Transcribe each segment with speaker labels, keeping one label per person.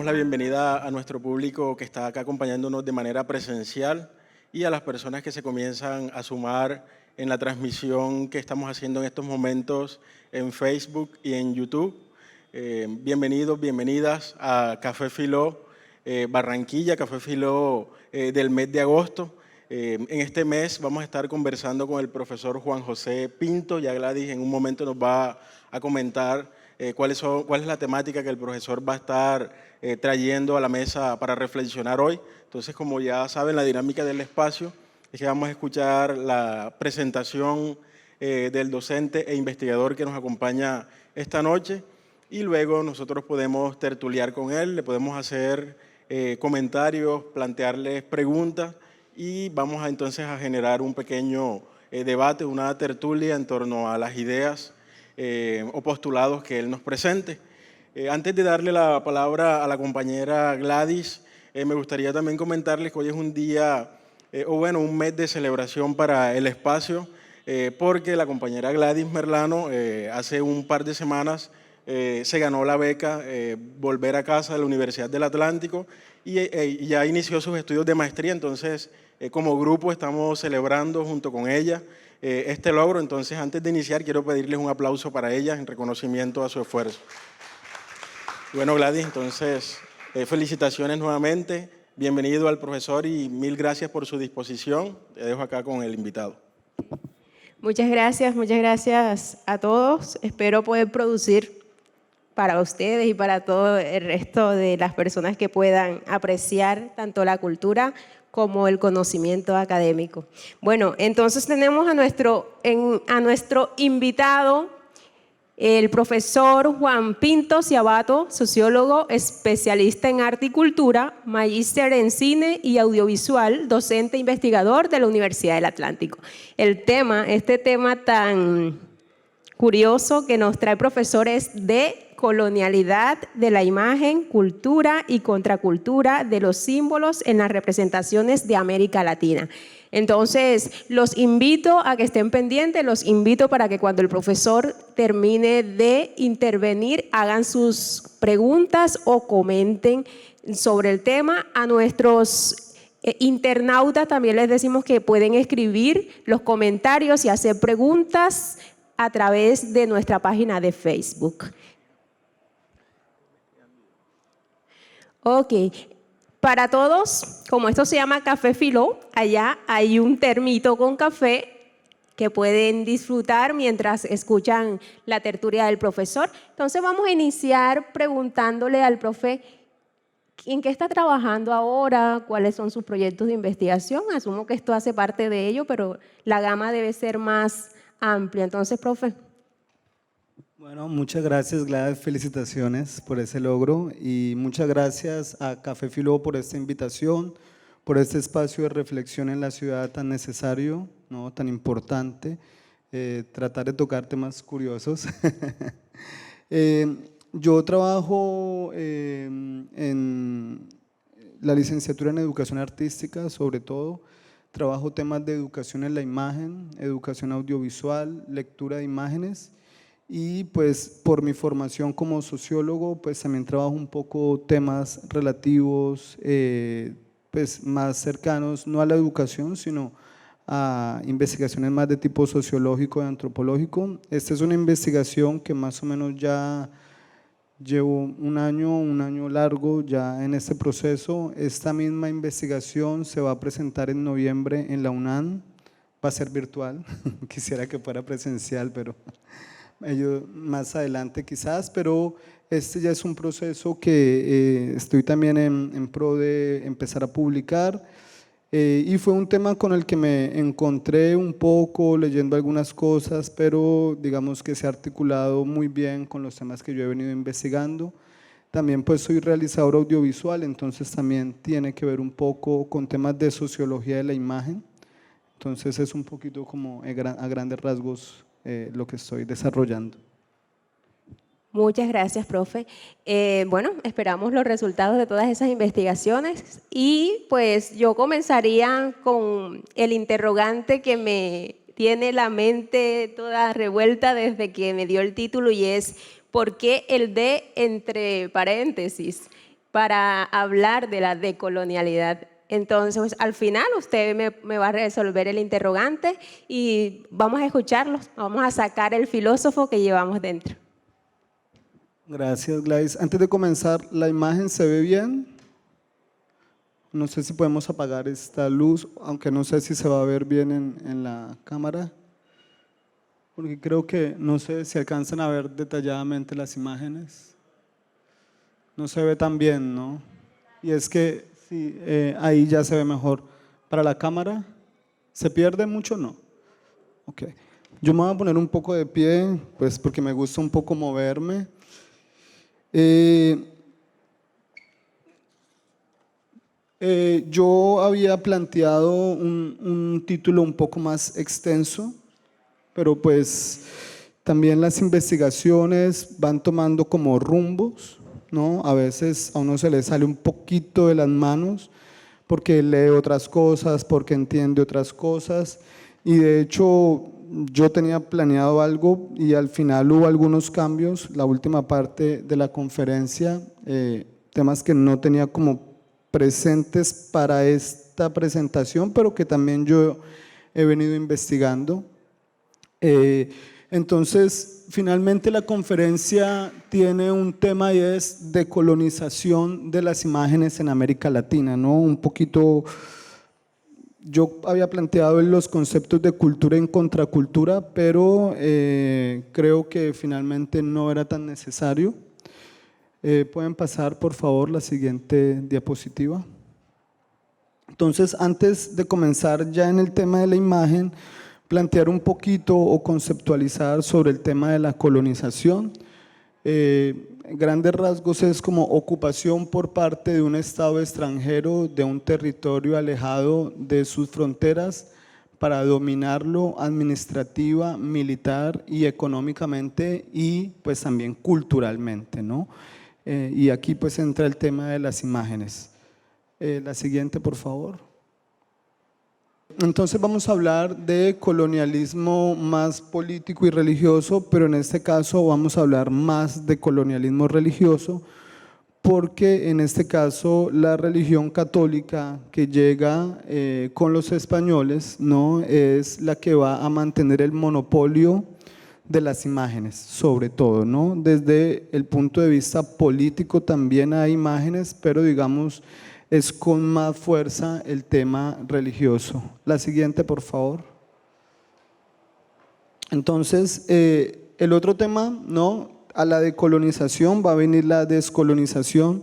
Speaker 1: la bienvenida a nuestro público que está acá acompañándonos de manera presencial y a las personas que se comienzan a sumar en la transmisión que estamos haciendo en estos momentos en Facebook y en YouTube. Bienvenidos, bienvenidas a Café Filó Barranquilla, Café Filó del mes de agosto. En este mes vamos a estar conversando con el profesor Juan José Pinto. Ya Gladys en un momento nos va a comentar cuál es la temática que el profesor va a estar trayendo a la mesa para reflexionar hoy. Entonces, como ya saben, la dinámica del espacio es que vamos a escuchar la presentación del docente e investigador que nos acompaña esta noche y luego nosotros podemos tertuliar con él, le podemos hacer comentarios, plantearles preguntas y vamos entonces a generar un pequeño debate, una tertulia en torno a las ideas o postulados que él nos presente. Antes de darle la palabra a la compañera Gladys, me gustaría también comentarles que hoy es un día, un mes de celebración para el espacio, porque la compañera Gladys Merlano hace un par de semanas se ganó la beca Volver a Casa de la Universidad del Atlántico y ya inició sus estudios de maestría. Entonces, como grupo estamos celebrando junto con ella este logro. Entonces, antes de iniciar, quiero pedirles un aplauso para ella en reconocimiento a su esfuerzo. Bueno, Gladys, entonces, felicitaciones nuevamente. Bienvenido al profesor y mil gracias por su disposición. Te dejo acá con el invitado.
Speaker 2: Muchas gracias a todos. Espero poder producir para ustedes y para todo el resto de las personas que puedan apreciar tanto la cultura como el conocimiento académico. Bueno, entonces tenemos a nuestro invitado, el profesor Juan Pinto Ciabato, sociólogo, especialista en arte y cultura, magíster en cine y audiovisual, docente e investigador de la Universidad del Atlántico. Este tema tan curioso que nos trae el profesor es de colonialidad de la imagen, cultura y contracultura de los símbolos en las representaciones de América Latina. Entonces, los invito a que estén pendientes, los invito para que cuando el profesor termine de intervenir, hagan sus preguntas o comenten sobre el tema. A nuestros internautas también les decimos que pueden escribir los comentarios y hacer preguntas a través de nuestra página de Facebook. Ok, para todos, como esto se llama Café Filó, allá hay un termito con café que pueden disfrutar mientras escuchan la tertulia del profesor. Entonces vamos a iniciar preguntándole al profe ¿en qué está trabajando ahora? ¿Cuáles son sus proyectos de investigación? Asumo que esto hace parte de ello, pero la gama debe ser más amplia. Entonces, profe.
Speaker 3: Bueno, muchas gracias, Gladys, felicitaciones por ese logro y muchas gracias a Café Filó por esta invitación, por este espacio de reflexión en la ciudad tan necesario, ¿no? Tan importante, tratar de tocar temas curiosos. Yo trabajo en la licenciatura en Educación Artística, sobre todo, trabajo temas de educación en la imagen, educación audiovisual, lectura de imágenes. Y pues por mi formación como sociólogo, pues también trabajo un poco temas relativos, pues más cercanos, no a la educación, sino a investigaciones más de tipo sociológico y antropológico. Esta es una investigación que más o menos ya llevo un año largo ya en este proceso. Esta misma investigación se va a presentar en noviembre en la UNAM, va a ser virtual, quisiera que fuera presencial, pero ello más adelante quizás, pero este ya es un proceso que estoy también en pro de empezar a publicar y fue un tema con el que me encontré un poco leyendo algunas cosas, pero digamos que se ha articulado muy bien con los temas que yo he venido investigando. También pues soy realizador audiovisual, entonces también tiene que ver un poco con temas de sociología de la imagen, entonces es un poquito como a grandes rasgos lo que estoy desarrollando.
Speaker 2: Muchas gracias, profe. Bueno, esperamos los resultados de todas esas investigaciones y pues yo comenzaría con el interrogante que me tiene la mente toda revuelta desde que me dio el título y es ¿por qué el D entre paréntesis? para hablar de la decolonialidad. Entonces, pues, al final usted me va a resolver el interrogante y vamos a escucharlos, vamos a sacar el filósofo que llevamos dentro.
Speaker 3: Gracias, Gladys. Antes de comenzar, ¿la imagen se ve bien? No sé si podemos apagar esta luz, aunque no sé si se va a ver bien en la cámara, porque creo que no sé si alcanzan a ver detalladamente las imágenes. No se ve tan bien, ¿no? Y es que sí, ahí ya se ve mejor. Para la cámara, ¿se pierde mucho o no? Ok. Yo me voy a poner un poco de pie, pues porque me gusta un poco moverme. Yo había planteado un título un poco más extenso, pero pues también las investigaciones van tomando como rumbos, ¿no? A veces a uno se le sale un poquito de las manos porque lee otras cosas, porque entiende otras cosas, y de hecho yo tenía planeado algo y al final hubo algunos cambios, la última parte de la conferencia, temas que no tenía como presentes para esta presentación, pero que también yo he venido investigando. Entonces, finalmente la conferencia tiene un tema y es decolonización de las imágenes en América Latina, ¿no? Un poquito, yo había planteado los conceptos de cultura en contracultura, pero creo que finalmente no era tan necesario. Pueden pasar, por favor, la siguiente diapositiva. Entonces, antes de comenzar ya en el tema de la imagen, plantear un poquito o conceptualizar sobre el tema de la colonización. Grandes rasgos es como ocupación por parte de un Estado extranjero de un territorio alejado de sus fronteras para dominarlo administrativa, militar y económicamente y pues también culturalmente, ¿no? Y aquí pues entra el tema de las imágenes. La siguiente, por favor. Entonces vamos a hablar de colonialismo más político y religioso, pero en este caso vamos a hablar más de colonialismo religioso, porque en este caso la religión católica que llega con los españoles, ¿no?, es la que va a mantener el monopolio de las imágenes, sobre todo, ¿no? Desde el punto de vista político también hay imágenes, pero digamos es con más fuerza el tema religioso. La siguiente, por favor. Entonces, el otro tema, ¿no?, a la decolonización va a venir la descolonización,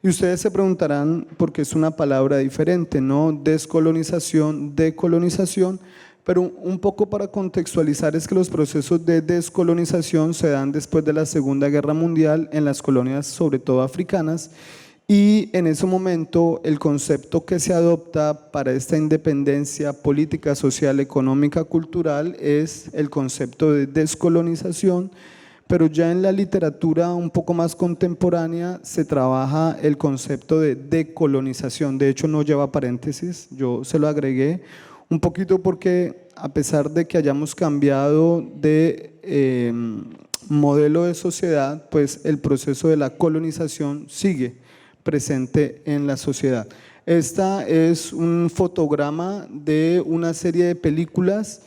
Speaker 3: y ustedes se preguntarán por qué es una palabra diferente, ¿no? Descolonización, decolonización. Pero un poco para contextualizar es que los procesos de descolonización se dan después de la Segunda Guerra Mundial en las colonias, sobre todo africanas, y en ese momento el concepto que se adopta para esta independencia política, social, económica, cultural es el concepto de descolonización, pero ya en la literatura un poco más contemporánea se trabaja el concepto de decolonización. De hecho no lleva paréntesis, yo se lo agregué un poquito porque a pesar de que hayamos cambiado de modelo de sociedad, pues el proceso de la colonización sigue presente en la sociedad. Esta es un fotograma de una serie de películas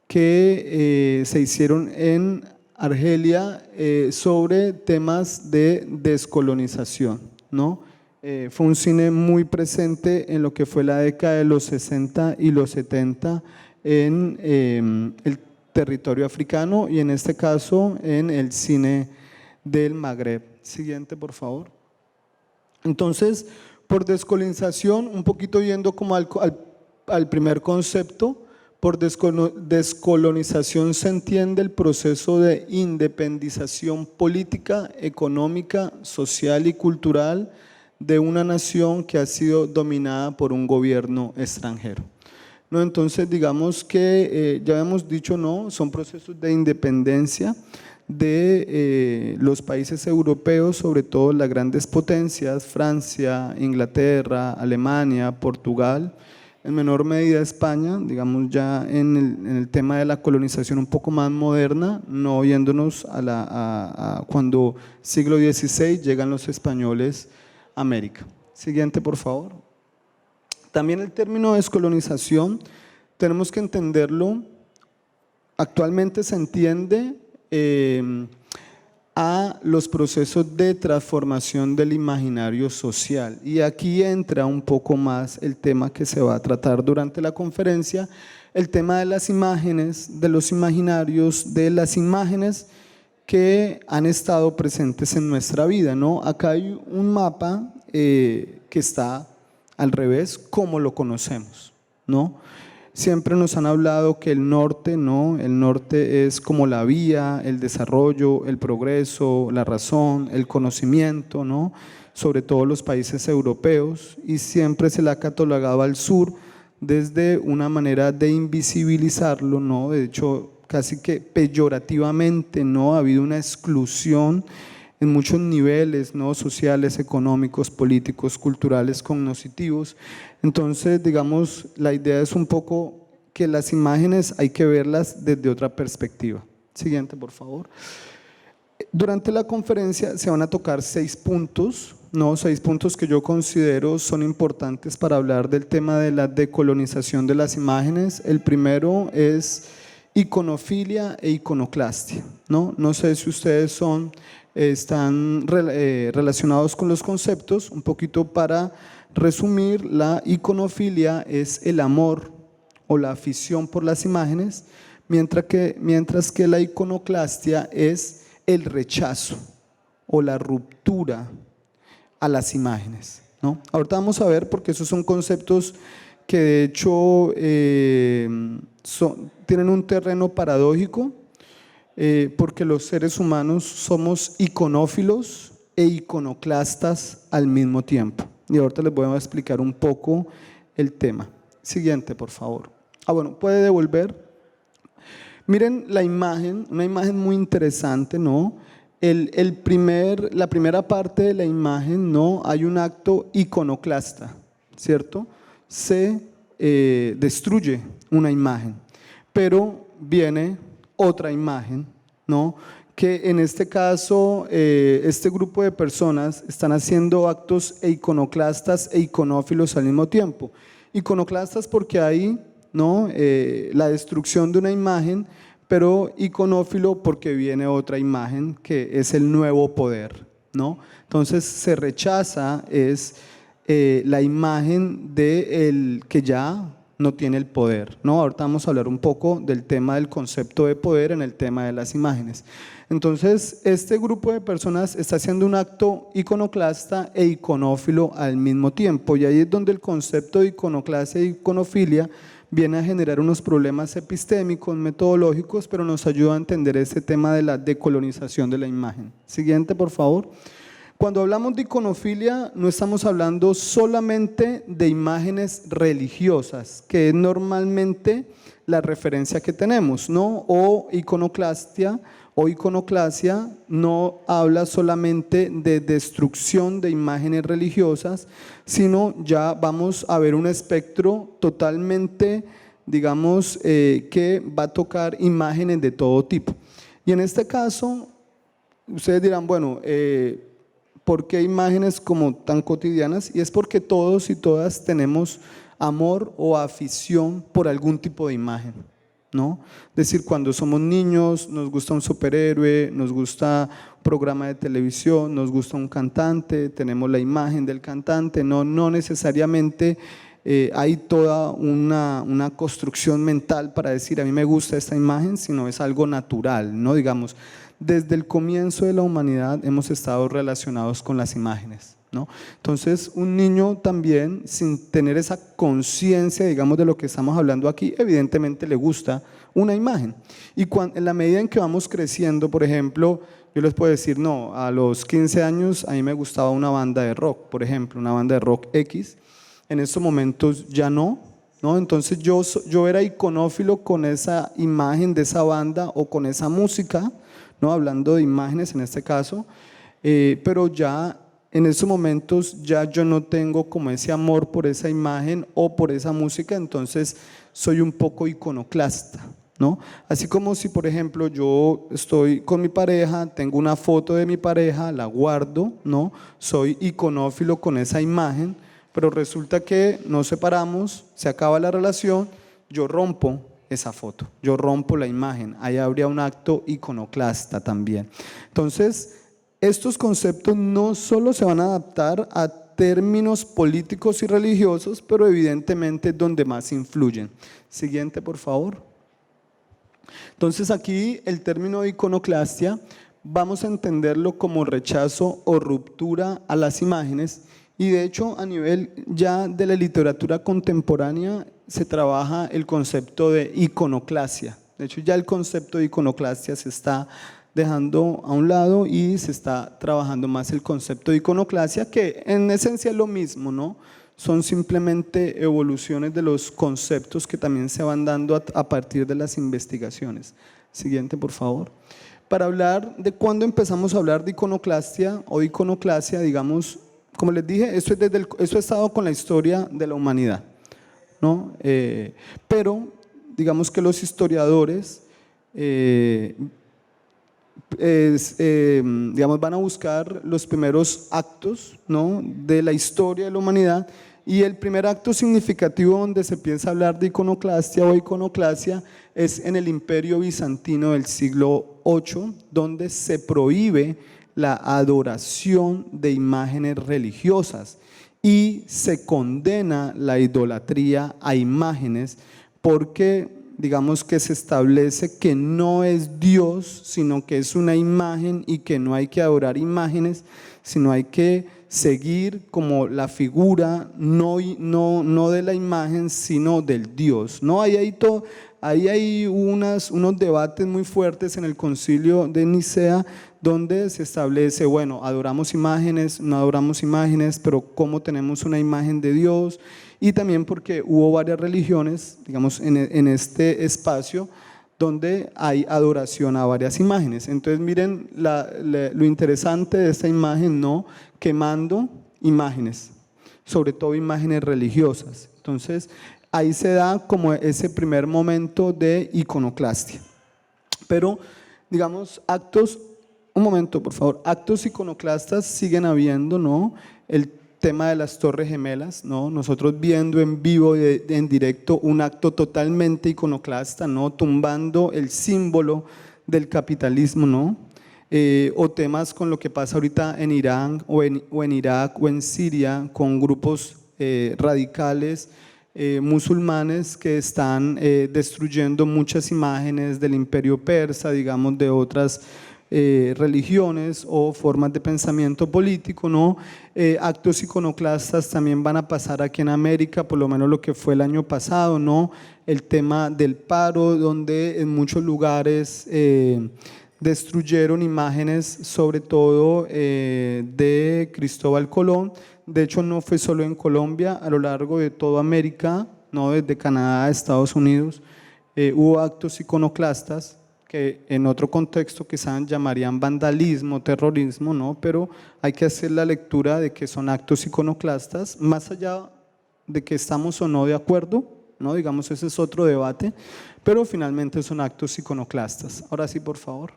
Speaker 3: que se hicieron en Argelia sobre temas de descolonización, ¿no? Fue un cine muy presente en lo que fue la década de los 60 y los 70 en el territorio africano y en este caso en el cine del Magreb. Siguiente, por favor. Entonces, por descolonización, un poquito yendo como al primer concepto, por descolonización se entiende el proceso de independización política, económica, social y cultural de una nación que ha sido dominada por un gobierno extranjero, ¿no? Entonces digamos que ya hemos dicho, ¿no?, son procesos de independencia de los países europeos, sobre todo las grandes potencias, Francia, Inglaterra, Alemania, Portugal, en menor medida España, digamos ya en el tema de la colonización un poco más moderna, no yéndonos a cuando siglo XVI llegan los españoles América. Siguiente, por favor. También el término descolonización tenemos que entenderlo. Actualmente se entiende a los procesos de transformación del imaginario social. Y aquí entra un poco más el tema que se va a tratar durante la conferencia, el tema de las imágenes, de los imaginarios, de las imágenes que han estado presentes en nuestra vida, ¿no? Acá hay un mapa que está al revés, como lo conocemos, ¿no? Siempre nos han hablado que el norte, ¿no? El norte es como la vía, el desarrollo, el progreso, la razón, el conocimiento, ¿no? Sobre todo los países europeos, y siempre se le ha catalogado al sur desde una manera de invisibilizarlo, ¿no? De hecho, casi que peyorativamente, ¿no? Ha habido una exclusión en muchos niveles, ¿no? Sociales, económicos, políticos, culturales, cognitivos. Entonces, digamos, la idea es un poco que las imágenes hay que verlas desde otra perspectiva. Siguiente, por favor. Durante la conferencia se van a tocar 6 puntos, ¿no? 6 puntos que yo considero son importantes para hablar del tema de la decolonización de las imágenes. El primero es iconofilia e iconoclastia, ¿no? No sé si ustedes están relacionados con los conceptos. Un poquito para resumir, la iconofilia es el amor o la afición por las imágenes, mientras que la iconoclastia es el rechazo o la ruptura a las imágenes, ¿no? Ahorita vamos a ver, porque esos son conceptos que de hecho tienen un terreno paradójico, porque los seres humanos somos iconófilos e iconoclastas al mismo tiempo. Y ahorita les voy a explicar un poco el tema. Siguiente, por favor. Bueno, puede devolver. Miren la imagen, una imagen muy interesante, ¿no? La primera parte de la imagen, ¿no? Hay un acto iconoclasta, ¿cierto? Se destruye una imagen, pero viene otra imagen, ¿no? Que en este caso, este grupo de personas están haciendo actos iconoclastas e iconófilos al mismo tiempo. Iconoclastas porque hay, ¿no? La destrucción de una imagen, pero iconófilo porque viene otra imagen que es el nuevo poder, ¿no? Entonces se rechaza la imagen del que ya no tiene el poder, ¿no? Ahorita vamos a hablar un poco del tema del concepto de poder en el tema de las imágenes. Entonces, este grupo de personas está haciendo un acto iconoclasta e iconófilo al mismo tiempo, y ahí es donde el concepto de iconoclastia e iconofilia viene a generar unos problemas epistémicos, metodológicos, pero nos ayuda a entender ese tema de la decolonización de la imagen. Siguiente, por favor. Cuando hablamos de iconofilia, no estamos hablando solamente de imágenes religiosas, que es normalmente la referencia que tenemos, ¿no? O iconoclastia o iconoclasia no habla solamente de destrucción de imágenes religiosas, sino ya vamos a ver un espectro totalmente, digamos, que va a tocar imágenes de todo tipo. Y en este caso, ustedes dirán, bueno, ¿por qué imágenes como tan cotidianas? Y es porque todos y todas tenemos amor o afición por algún tipo de imagen, ¿no? Es decir, cuando somos niños nos gusta un superhéroe, nos gusta un programa de televisión, nos gusta un cantante, tenemos la imagen del cantante, no necesariamente hay toda una construcción mental para decir a mí me gusta esta imagen, sino es algo natural, ¿no? Digamos, desde el comienzo de la humanidad hemos estado relacionados con las imágenes, ¿no? Entonces, un niño también, sin tener esa conciencia, digamos, de lo que estamos hablando aquí, evidentemente le gusta una imagen. Y en la medida en que vamos creciendo, por ejemplo, yo les puedo decir, no, a los 15 años a mí me gustaba una banda de rock, por ejemplo, una banda de rock X. En estos momentos ya no, ¿no? Entonces yo era iconófilo con esa imagen de esa banda o con esa música, ¿no? Hablando de imágenes en este caso, pero ya en estos momentos ya yo no tengo como ese amor por esa imagen o por esa música, entonces soy un poco iconoclasta, ¿no? Así como si, por ejemplo, yo estoy con mi pareja, tengo una foto de mi pareja, la guardo, ¿no? Soy iconófilo con esa imagen, pero resulta que nos separamos, se acaba la relación, yo rompo esa foto, yo rompo la imagen, ahí habría un acto iconoclasta también. Entonces, estos conceptos no solo se van a adaptar a términos políticos y religiosos, pero evidentemente donde más influyen. Siguiente, por favor. Entonces aquí el término iconoclastia vamos a entenderlo como rechazo o ruptura a las imágenes, y de hecho a nivel ya de la literatura contemporánea se trabaja el concepto de iconoclasia. De hecho ya el concepto de iconoclastia se está dejando a un lado y se está trabajando más el concepto de iconoclasia, que en esencia es lo mismo, ¿no? Son simplemente evoluciones de los conceptos que también se van dando a partir de las investigaciones. Siguiente, por favor. Para hablar de cuándo empezamos a hablar de iconoclastia o iconoclasia, digamos, como les dije, eso ha estado con la historia de la humanidad, ¿no? Pero digamos que los historiadores digamos, van a buscar los primeros actos, ¿no?, de la historia de la humanidad, y el primer acto significativo donde se empieza a hablar de iconoclastia o iconoclasia es en el Imperio Bizantino del siglo VIII, donde se prohíbe la adoración de imágenes religiosas y se condena la idolatría a imágenes, porque digamos que se establece que no es Dios, sino que es una imagen, y que no hay que adorar imágenes, sino hay que seguir como la figura, no de la imagen, sino del Dios, ¿no? Ahí hay unos debates muy fuertes en el Concilio de Nicea, donde se establece, bueno, adoramos imágenes, no adoramos imágenes, pero ¿cómo tenemos una imagen de Dios? Y también porque hubo varias religiones, digamos, en este espacio donde hay adoración a varias imágenes. Entonces miren lo interesante de esta imagen, ¿no? Quemando imágenes, sobre todo imágenes religiosas. Entonces ahí se da como ese primer momento de iconoclastia. Pero digamos, un momento por favor, actos iconoclastas siguen habiendo, ¿no? El tema de las Torres Gemelas, ¿no? Nosotros viendo en vivo, en directo, un acto totalmente iconoclasta, ¿no? Tumbando el símbolo del capitalismo, ¿no? O temas con lo que pasa ahorita en Irán o en Irak o en Siria, con grupos radicales musulmanes que están destruyendo muchas imágenes del imperio persa, digamos, de otras religiones o formas de pensamiento político, ¿no? Actos iconoclastas también van a pasar aquí en América, por lo menos lo que fue el año pasado, ¿no? El tema del paro, donde en muchos lugares destruyeron imágenes, sobre todo de Cristóbal Colón. De hecho, no fue solo en Colombia, a lo largo de toda América, ¿no? Desde Canadá a Estados Unidos, hubo actos iconoclastas que en otro contexto quizás llamarían vandalismo, terrorismo, ¿no? Pero hay que hacer la lectura de que son actos iconoclastas, más allá de que estamos o no de acuerdo, ¿no? Digamos, ese es otro debate, pero finalmente son actos iconoclastas. Ahora sí, por favor.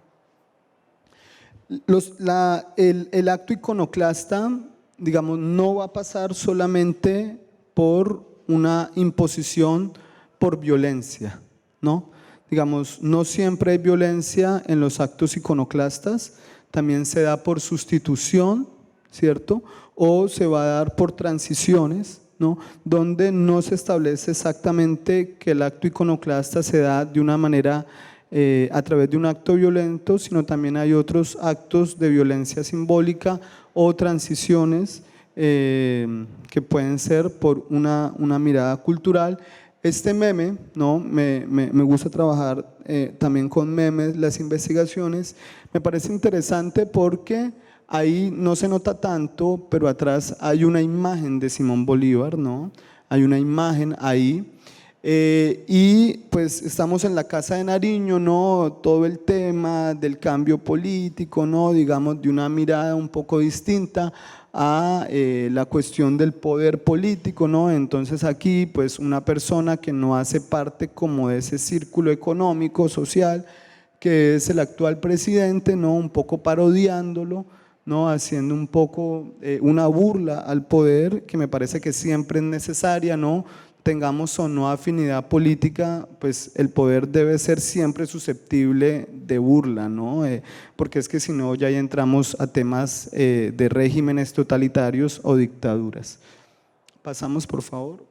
Speaker 3: El acto iconoclasta, digamos, no va a pasar solamente por una imposición por violencia, ¿no? Digamos, no siempre hay violencia en los actos iconoclastas, también se da por sustitución, ¿cierto? O se va a dar por transiciones, ¿no? Donde no se establece exactamente que el acto iconoclasta se da de una manera a través de un acto violento, sino también hay otros actos de violencia simbólica o transiciones que pueden ser por una mirada cultural. Este meme, ¿no? Me gusta trabajar también con memes, las investigaciones. Me parece interesante porque ahí no se nota tanto, pero atrás hay una imagen de Simón Bolívar, ¿no? Hay una imagen ahí. Y pues estamos en la Casa de Nariño, ¿no? Todo el tema del cambio político, ¿no? Digamos, de una mirada un poco distinta a la cuestión del poder político, ¿no? Entonces aquí pues una persona que no hace parte como de ese círculo económico, social, que es el actual presidente, ¿no? Un poco parodiándolo, ¿no? Haciendo un poco una burla al poder, que me parece que siempre es necesaria, ¿no? Tengamos o no afinidad política, pues el poder debe ser siempre susceptible de burla, ¿no? Porque es que si no ya ahí entramos a temas de regímenes totalitarios o dictaduras. Pasamos, por favor.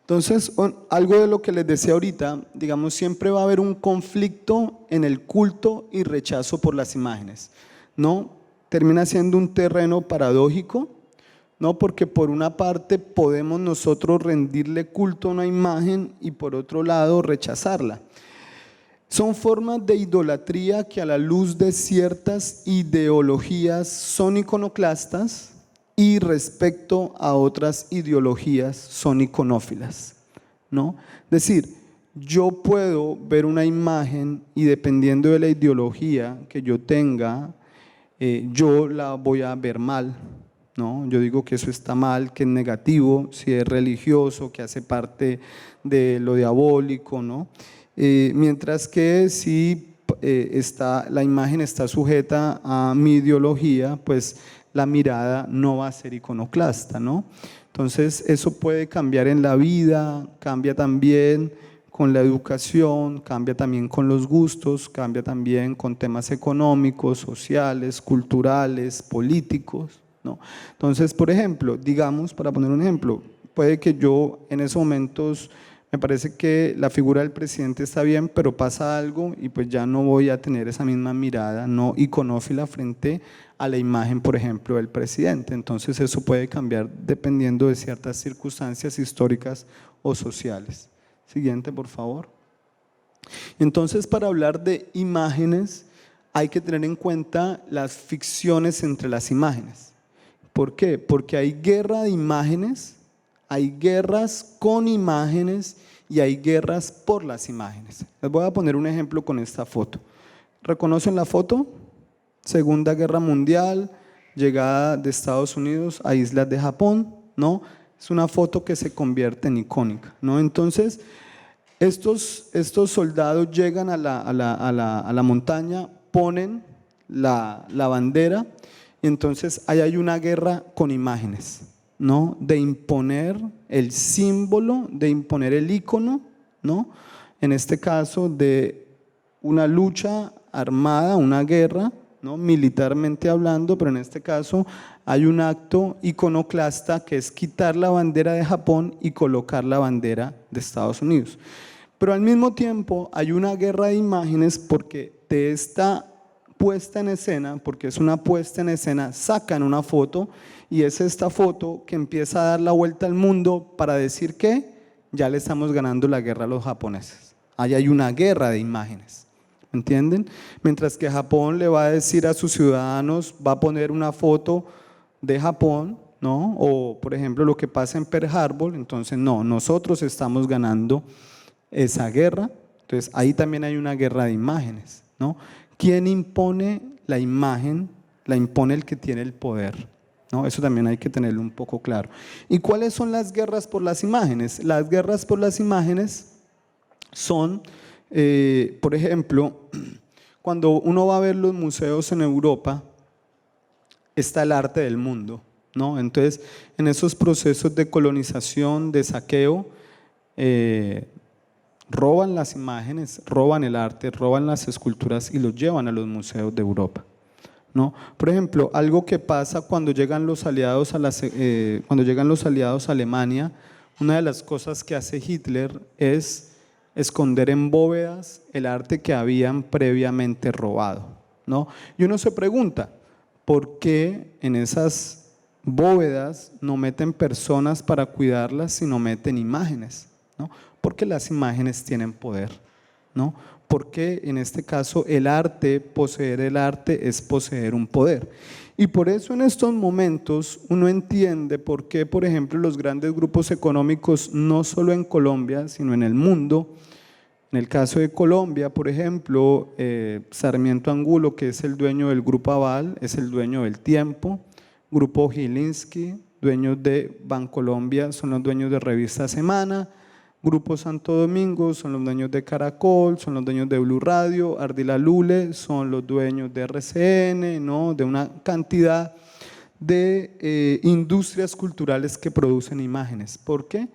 Speaker 3: Entonces, algo de lo que les decía ahorita, digamos, siempre va a haber un conflicto en el culto y rechazo por las imágenes, ¿no? Termina siendo un terreno paradójico, ¿no? Porque por una parte podemos nosotros rendirle culto a una imagen y por otro lado rechazarla. Son formas de idolatría que a la luz de ciertas ideologías son iconoclastas y respecto a otras ideologías son iconófilas, ¿no? Es decir, yo puedo ver una imagen y dependiendo de la ideología que yo tenga, yo la voy a ver mal, ¿no? Yo digo que eso está mal, que es negativo, si es religioso, que hace parte de lo diabólico, ¿no? Mientras que si la imagen está sujeta a mi ideología, pues la mirada no va a ser iconoclasta, ¿no? Entonces eso puede cambiar en la vida, cambia también con la educación, cambia también con los gustos, cambia también con temas económicos, sociales, culturales, políticos, ¿no? Entonces, por ejemplo, digamos, para poner un ejemplo, puede que yo en esos momentos me parece que la figura del presidente está bien, pero pasa algo y pues ya no voy a tener esa misma mirada no iconófila frente a la imagen, por ejemplo, del presidente. Entonces eso puede cambiar dependiendo de ciertas circunstancias históricas o sociales. Siguiente, por favor. Entonces, para hablar de imágenes, hay que tener en cuenta las ficciones entre las imágenes. ¿Por qué? Porque hay guerra de imágenes, hay guerras con imágenes y hay guerras por las imágenes. Les voy a poner un ejemplo con esta foto. ¿Reconocen la foto? Segunda Guerra Mundial, llegada de Estados Unidos a islas de Japón, ¿no? Es una foto que se convierte en icónica, ¿no? Entonces, estos soldados llegan a la montaña, ponen la bandera, y entonces ahí hay una guerra con imágenes, ¿no? De imponer el símbolo, de imponer el ícono, ¿no? En este caso de una lucha armada, una guerra, ¿no? Militarmente hablando, pero en este caso hay un acto iconoclasta que es quitar la bandera de Japón y colocar la bandera de Estados Unidos. Pero al mismo tiempo hay una guerra de imágenes porque de esta puesta en escena, porque es una puesta en escena, sacan una foto y es esta foto que empieza a dar la vuelta al mundo para decir que ya le estamos ganando la guerra a los japoneses. Ahí hay una guerra de imágenes. ¿Entienden? Mientras que Japón le va a decir a sus ciudadanos, va a poner una foto de Japón, ¿no? O por ejemplo lo que pasa en Pearl Harbor, entonces no, nosotros estamos ganando esa guerra. Entonces ahí también hay una guerra de imágenes, ¿no? ¿Quién impone la imagen? La impone el que tiene el poder, ¿no? Eso también hay que tenerlo un poco claro. ¿Y cuáles son las guerras por las imágenes? Las guerras por las imágenes son… por ejemplo, cuando uno va a ver los museos en Europa, está el arte del mundo, ¿no? Entonces, en esos procesos de colonización, de saqueo, roban las imágenes, roban el arte, roban las esculturas y los llevan a los museos de Europa, ¿no? Por ejemplo, algo que pasa cuando llegan los aliados a Alemania, una de las cosas que hace Hitler es esconder en bóvedas el arte que habían previamente robado, ¿no? Y uno se pregunta, ¿por qué en esas bóvedas no meten personas para cuidarlas, sino meten imágenes, ¿no? Porque las imágenes tienen poder, ¿no? Porque en este caso el arte, poseer el arte es poseer un poder. Y por eso en estos momentos uno entiende por qué, por ejemplo, los grandes grupos económicos, no solo en Colombia, sino en el mundo, en el caso de Colombia, por ejemplo, Sarmiento Angulo, que es el dueño del Grupo Aval, es el dueño del Tiempo, Grupo Gilinski, dueños de Bancolombia, son los dueños de Revista Semana. Grupo Santo Domingo son los dueños de Caracol, son los dueños de Blue Radio. Ardila Lule son los dueños de RCN, ¿no? De una cantidad de industrias culturales que producen imágenes. ¿Por qué?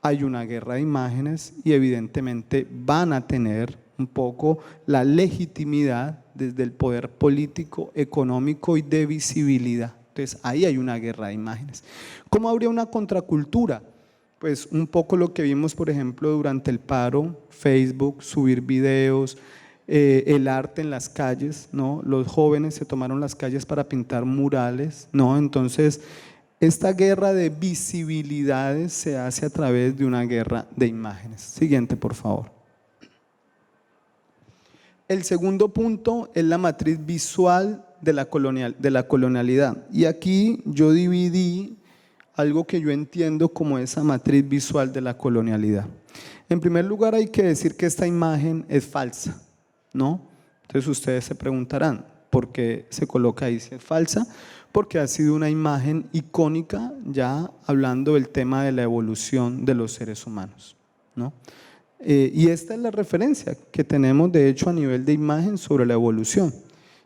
Speaker 3: Hay una guerra de imágenes y evidentemente van a tener un poco la legitimidad desde el poder político, económico y de visibilidad. Entonces ahí hay una guerra de imágenes. ¿Cómo habría una contracultura? Pues un poco lo que vimos, por ejemplo, durante el paro, Facebook, subir videos, el arte en las calles, ¿no? Los jóvenes se tomaron las calles para pintar murales, ¿no? Entonces, esta guerra de visibilidades se hace a través de una guerra de imágenes. Siguiente, por favor. El segundo punto es la matriz visual de la colonialidad. Y aquí yo dividí algo que yo entiendo como esa matriz visual de la colonialidad. En primer lugar, hay que decir que esta imagen es falsa, ¿no? Entonces ustedes se preguntarán, ¿por qué se coloca ahí si es falsa? Porque ha sido una imagen icónica ya hablando del tema de la evolución de los seres humanos, ¿no? Y esta es la referencia que tenemos de hecho a nivel de imagen sobre la evolución.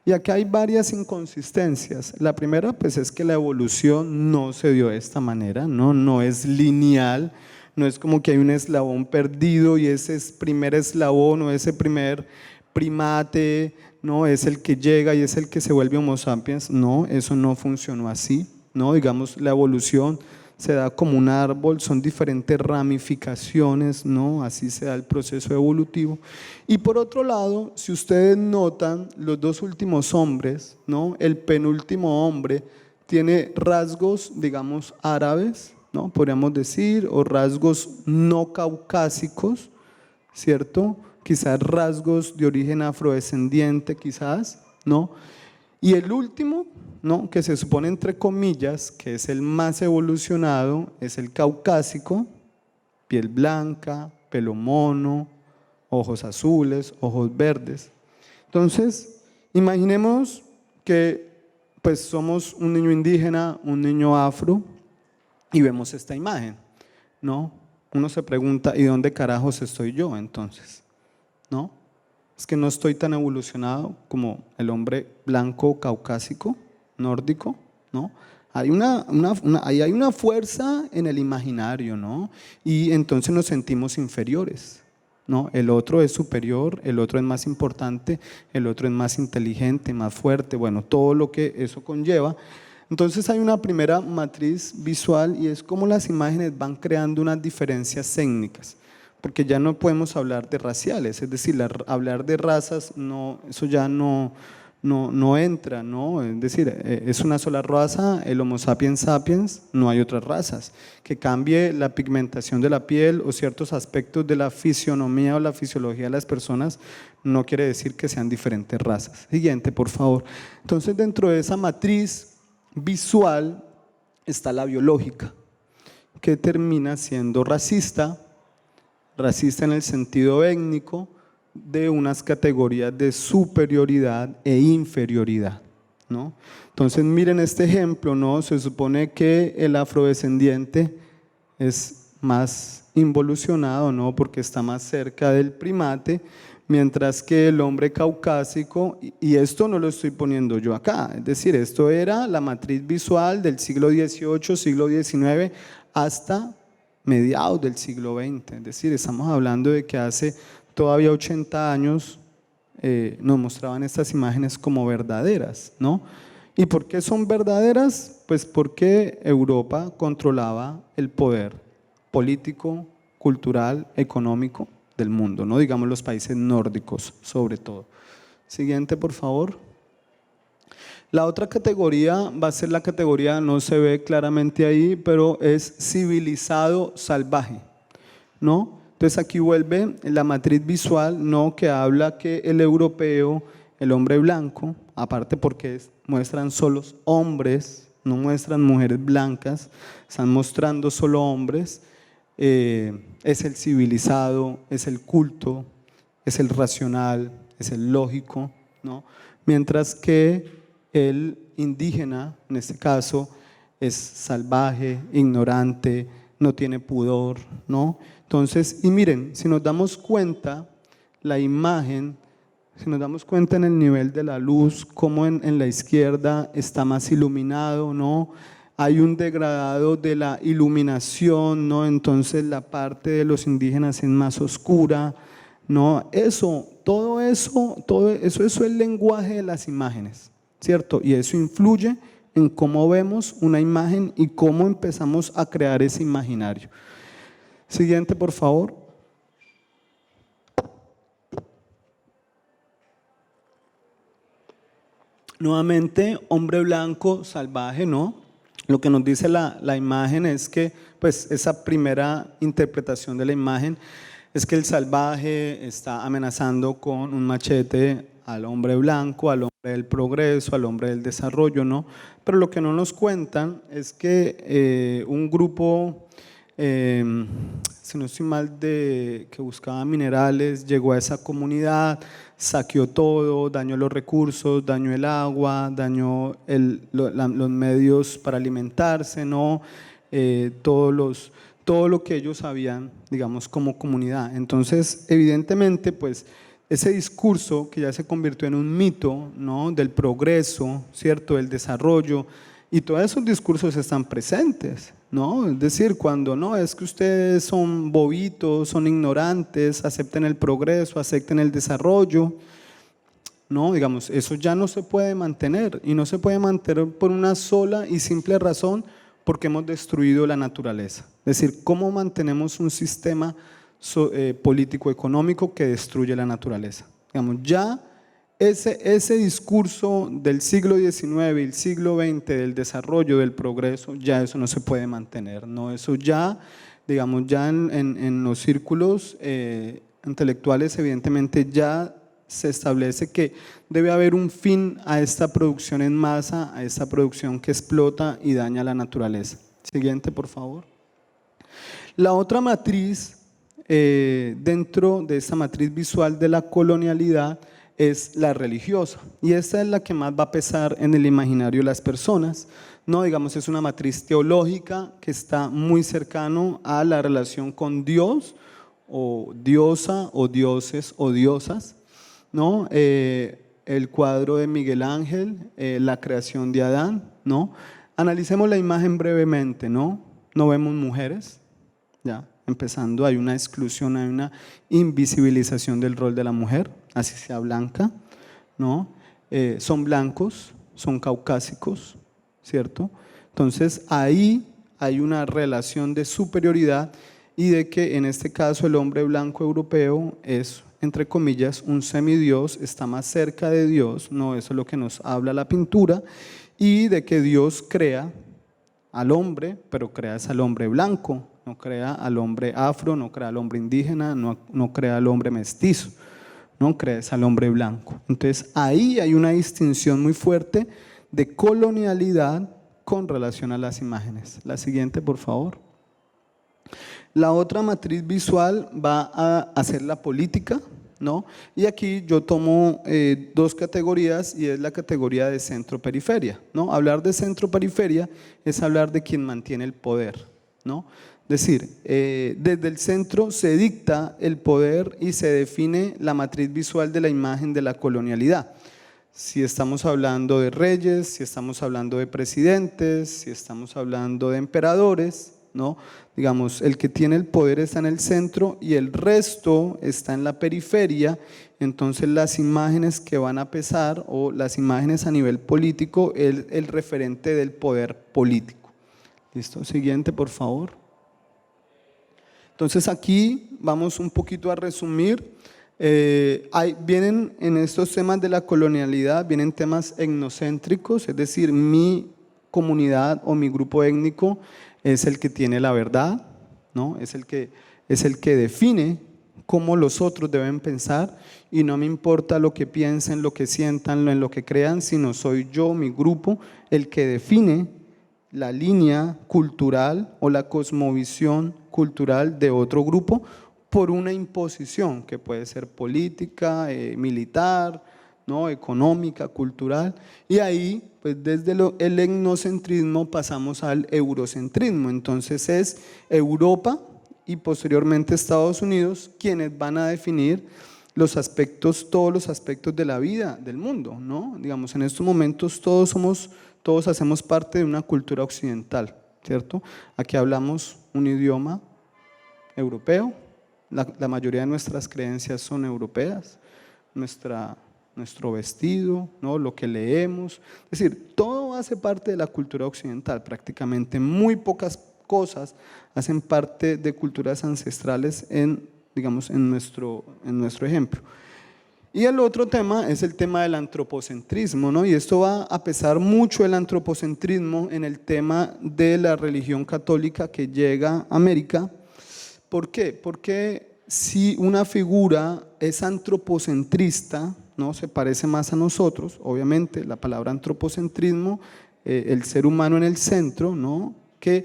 Speaker 3: Y acá hay varias inconsistencias. La primera pues es que la evolución no se dio de esta manera, no es lineal, no es como que hay un eslabón perdido y ese primer eslabón o ese primer primate no es el que llega y es el que se vuelve Homo sapiens. No, eso no funcionó así, ¿no? Digamos, la evolución se da como un árbol, son diferentes ramificaciones, ¿no? Así se da el proceso evolutivo. Y por otro lado, si ustedes notan, los dos últimos hombres, ¿no? El penúltimo hombre tiene rasgos, digamos, árabes, ¿no? Podríamos decir, o rasgos no caucásicos, ¿cierto? Quizás rasgos de origen afrodescendiente, quizás, ¿no? Y el último, ¿no? Que se supone entre comillas que es el más evolucionado, es el caucásico, piel blanca, pelo mono, ojos azules, ojos verdes. Entonces, imaginemos que pues somos un niño indígena, un niño afro y vemos esta imagen, ¿no? Uno se pregunta, ¿y dónde carajos estoy yo entonces? ¿No? Es que no estoy tan evolucionado como el hombre blanco caucásico, nórdico, ¿no? Hay una fuerza en el imaginario, ¿no? Y entonces nos sentimos inferiores, ¿no? El otro es superior, el otro es más importante, el otro es más inteligente, más fuerte, bueno, todo lo que eso conlleva. Entonces hay una primera matriz visual y es como las imágenes van creando unas diferencias étnicas. Porque ya no podemos hablar de raciales, es decir, hablar de razas, no, eso ya no entra, ¿no? Es decir, es una sola raza, el Homo sapiens sapiens, no hay otras razas. Que cambie la pigmentación de la piel o ciertos aspectos de la fisionomía o la fisiología de las personas no quiere decir que sean diferentes razas. Siguiente, por favor. Entonces, dentro de esa matriz visual está la biológica, que termina siendo racista en el sentido étnico de unas categorías de superioridad e inferioridad, ¿no? Entonces miren este ejemplo, ¿no? Se supone que el afrodescendiente es más involucionado, ¿no? Porque está más cerca del primate, mientras que el hombre caucásico, y esto no lo estoy poniendo yo acá, es decir, esto era la matriz visual del siglo XVIII, siglo XIX hasta mediados del siglo XX, es decir, estamos hablando de que hace todavía 80 años nos mostraban estas imágenes como verdaderas, ¿no? ¿Y por qué son verdaderas? Pues porque Europa controlaba el poder político, cultural, económico del mundo, ¿no? Digamos los países nórdicos sobre todo. Siguiente, por favor. La otra categoría va a ser la categoría, no se ve claramente ahí, pero es civilizado salvaje, ¿no? Entonces aquí vuelve la matriz visual, ¿no? Que habla que el europeo, el hombre blanco, aparte porque muestran solos hombres, no muestran mujeres blancas, están mostrando solo hombres, es el civilizado, es el culto, es el racional, es el lógico, ¿no? Mientras que el indígena, en este caso, es salvaje, ignorante, no tiene pudor, ¿no? Entonces, y miren, si nos damos cuenta, la imagen, si nos damos cuenta en el nivel de la luz, como en la izquierda está más iluminado, ¿no? Hay un degradado de la iluminación, ¿no? Entonces la parte de los indígenas es más oscura, ¿no? Todo eso es el lenguaje de las imágenes, ¿cierto? Y eso influye en cómo vemos una imagen y cómo empezamos a crear ese imaginario. Siguiente, por favor. Nuevamente, hombre blanco, salvaje, ¿no? Lo que nos dice la imagen es que, pues, esa primera interpretación de la imagen es que el salvaje está amenazando con un machete al hombre blanco, al hombre del progreso, al hombre del desarrollo, ¿no? Pero lo que no nos cuentan es que un grupo, si no estoy mal, que buscaba minerales, llegó a esa comunidad, saqueó todo, dañó los recursos, dañó el agua, dañó los medios para alimentarse, ¿no? Todo lo que ellos sabían, digamos, como comunidad. Entonces, evidentemente, pues, ese discurso que ya se convirtió en un mito, ¿no? Del progreso, ¿cierto? Del desarrollo, y todos esos discursos están presentes, ¿no? Es decir, cuando no, es que ustedes son bobitos, son ignorantes, acepten el progreso, acepten el desarrollo, ¿no? Digamos, eso ya no se puede mantener, y no se puede mantener por una sola y simple razón, porque hemos destruido la naturaleza. Es decir, ¿cómo mantenemos un sistema político-económico que destruye la naturaleza? Digamos, ya ese discurso del siglo XIX y el siglo XX del desarrollo, del progreso, ya eso no se puede mantener, ¿no? Eso ya, digamos, ya en los círculos intelectuales evidentemente ya se establece que debe haber un fin a esta producción en masa, a esta producción que explota y daña la naturaleza. Siguiente, por favor. La otra matriz, dentro de esta matriz visual de la colonialidad, es la religiosa, y esta es la que más va a pesar en el imaginario de las personas, ¿no? Digamos, es una matriz teológica que está muy cercano a la relación con Dios, o diosa, o dioses, o diosas, ¿no? El cuadro de Miguel Ángel, la creación de Adán, ¿no? Analicemos la imagen brevemente, ¿no? No vemos mujeres, ya, empezando, hay una exclusión, hay una invisibilización del rol de la mujer, así sea blanca, ¿no? Son blancos, son caucásicos, ¿cierto? Entonces ahí hay una relación de superioridad y de que en este caso el hombre blanco europeo es, entre comillas, un semidios, está más cerca de Dios, no, eso es lo que nos habla la pintura, y de que Dios crea al hombre, pero crea al hombre blanco, no crea al hombre afro, no crea al hombre indígena, no crea al hombre mestizo, no crea al hombre blanco. Entonces ahí hay una distinción muy fuerte de colonialidad con relación a las imágenes. La siguiente, por favor. La otra matriz visual va a hacer la política, ¿no? Y aquí yo tomo dos categorías, y es la categoría de centro-periferia, ¿no? Hablar de centro-periferia es hablar de quien mantiene el poder, ¿no? Es decir, desde el centro se dicta el poder y se define la matriz visual de la imagen de la colonialidad. Si estamos hablando de reyes, si estamos hablando de presidentes, si estamos hablando de emperadores, ¿no? Digamos, el que tiene el poder está en el centro y el resto está en la periferia. Entonces las imágenes que van a pesar, o las imágenes a nivel político, es el referente del poder político. ¿Listo? Siguiente, por favor. Entonces aquí vamos un poquito a resumir. Vienen en estos temas de la colonialidad, vienen temas etnocéntricos, es decir, mi comunidad o mi grupo étnico es el que tiene la verdad, ¿no? Es el que define cómo los otros deben pensar, y no me importa lo que piensen, lo que sientan, en lo que crean, sino soy yo, mi grupo, el que define la línea cultural o la cosmovisión cultural de otro grupo por una imposición que puede ser política, militar, ¿no? Económica, cultural, y ahí pues desde el etnocentrismo pasamos al eurocentrismo. Entonces es Europa y posteriormente Estados Unidos quienes van a definir los aspectos, todos los aspectos de la vida del mundo, ¿no? Digamos, en estos momentos todos hacemos parte de una cultura occidental, ¿cierto? Aquí hablamos un idioma europeo, la mayoría de nuestras creencias son europeas, nuestro vestido, ¿no? Lo que leemos, es decir, todo hace parte de la cultura occidental, prácticamente muy pocas cosas hacen parte de culturas ancestrales digamos, en nuestro ejemplo. Y el otro tema es el tema del antropocentrismo, ¿no? Y esto va a pesar mucho el antropocentrismo en el tema de la religión católica que llega a América. ¿Por qué? Porque si una figura es antropocentrista, ¿no? Se parece más a nosotros, obviamente la palabra antropocentrismo, el ser humano en el centro, ¿no? Que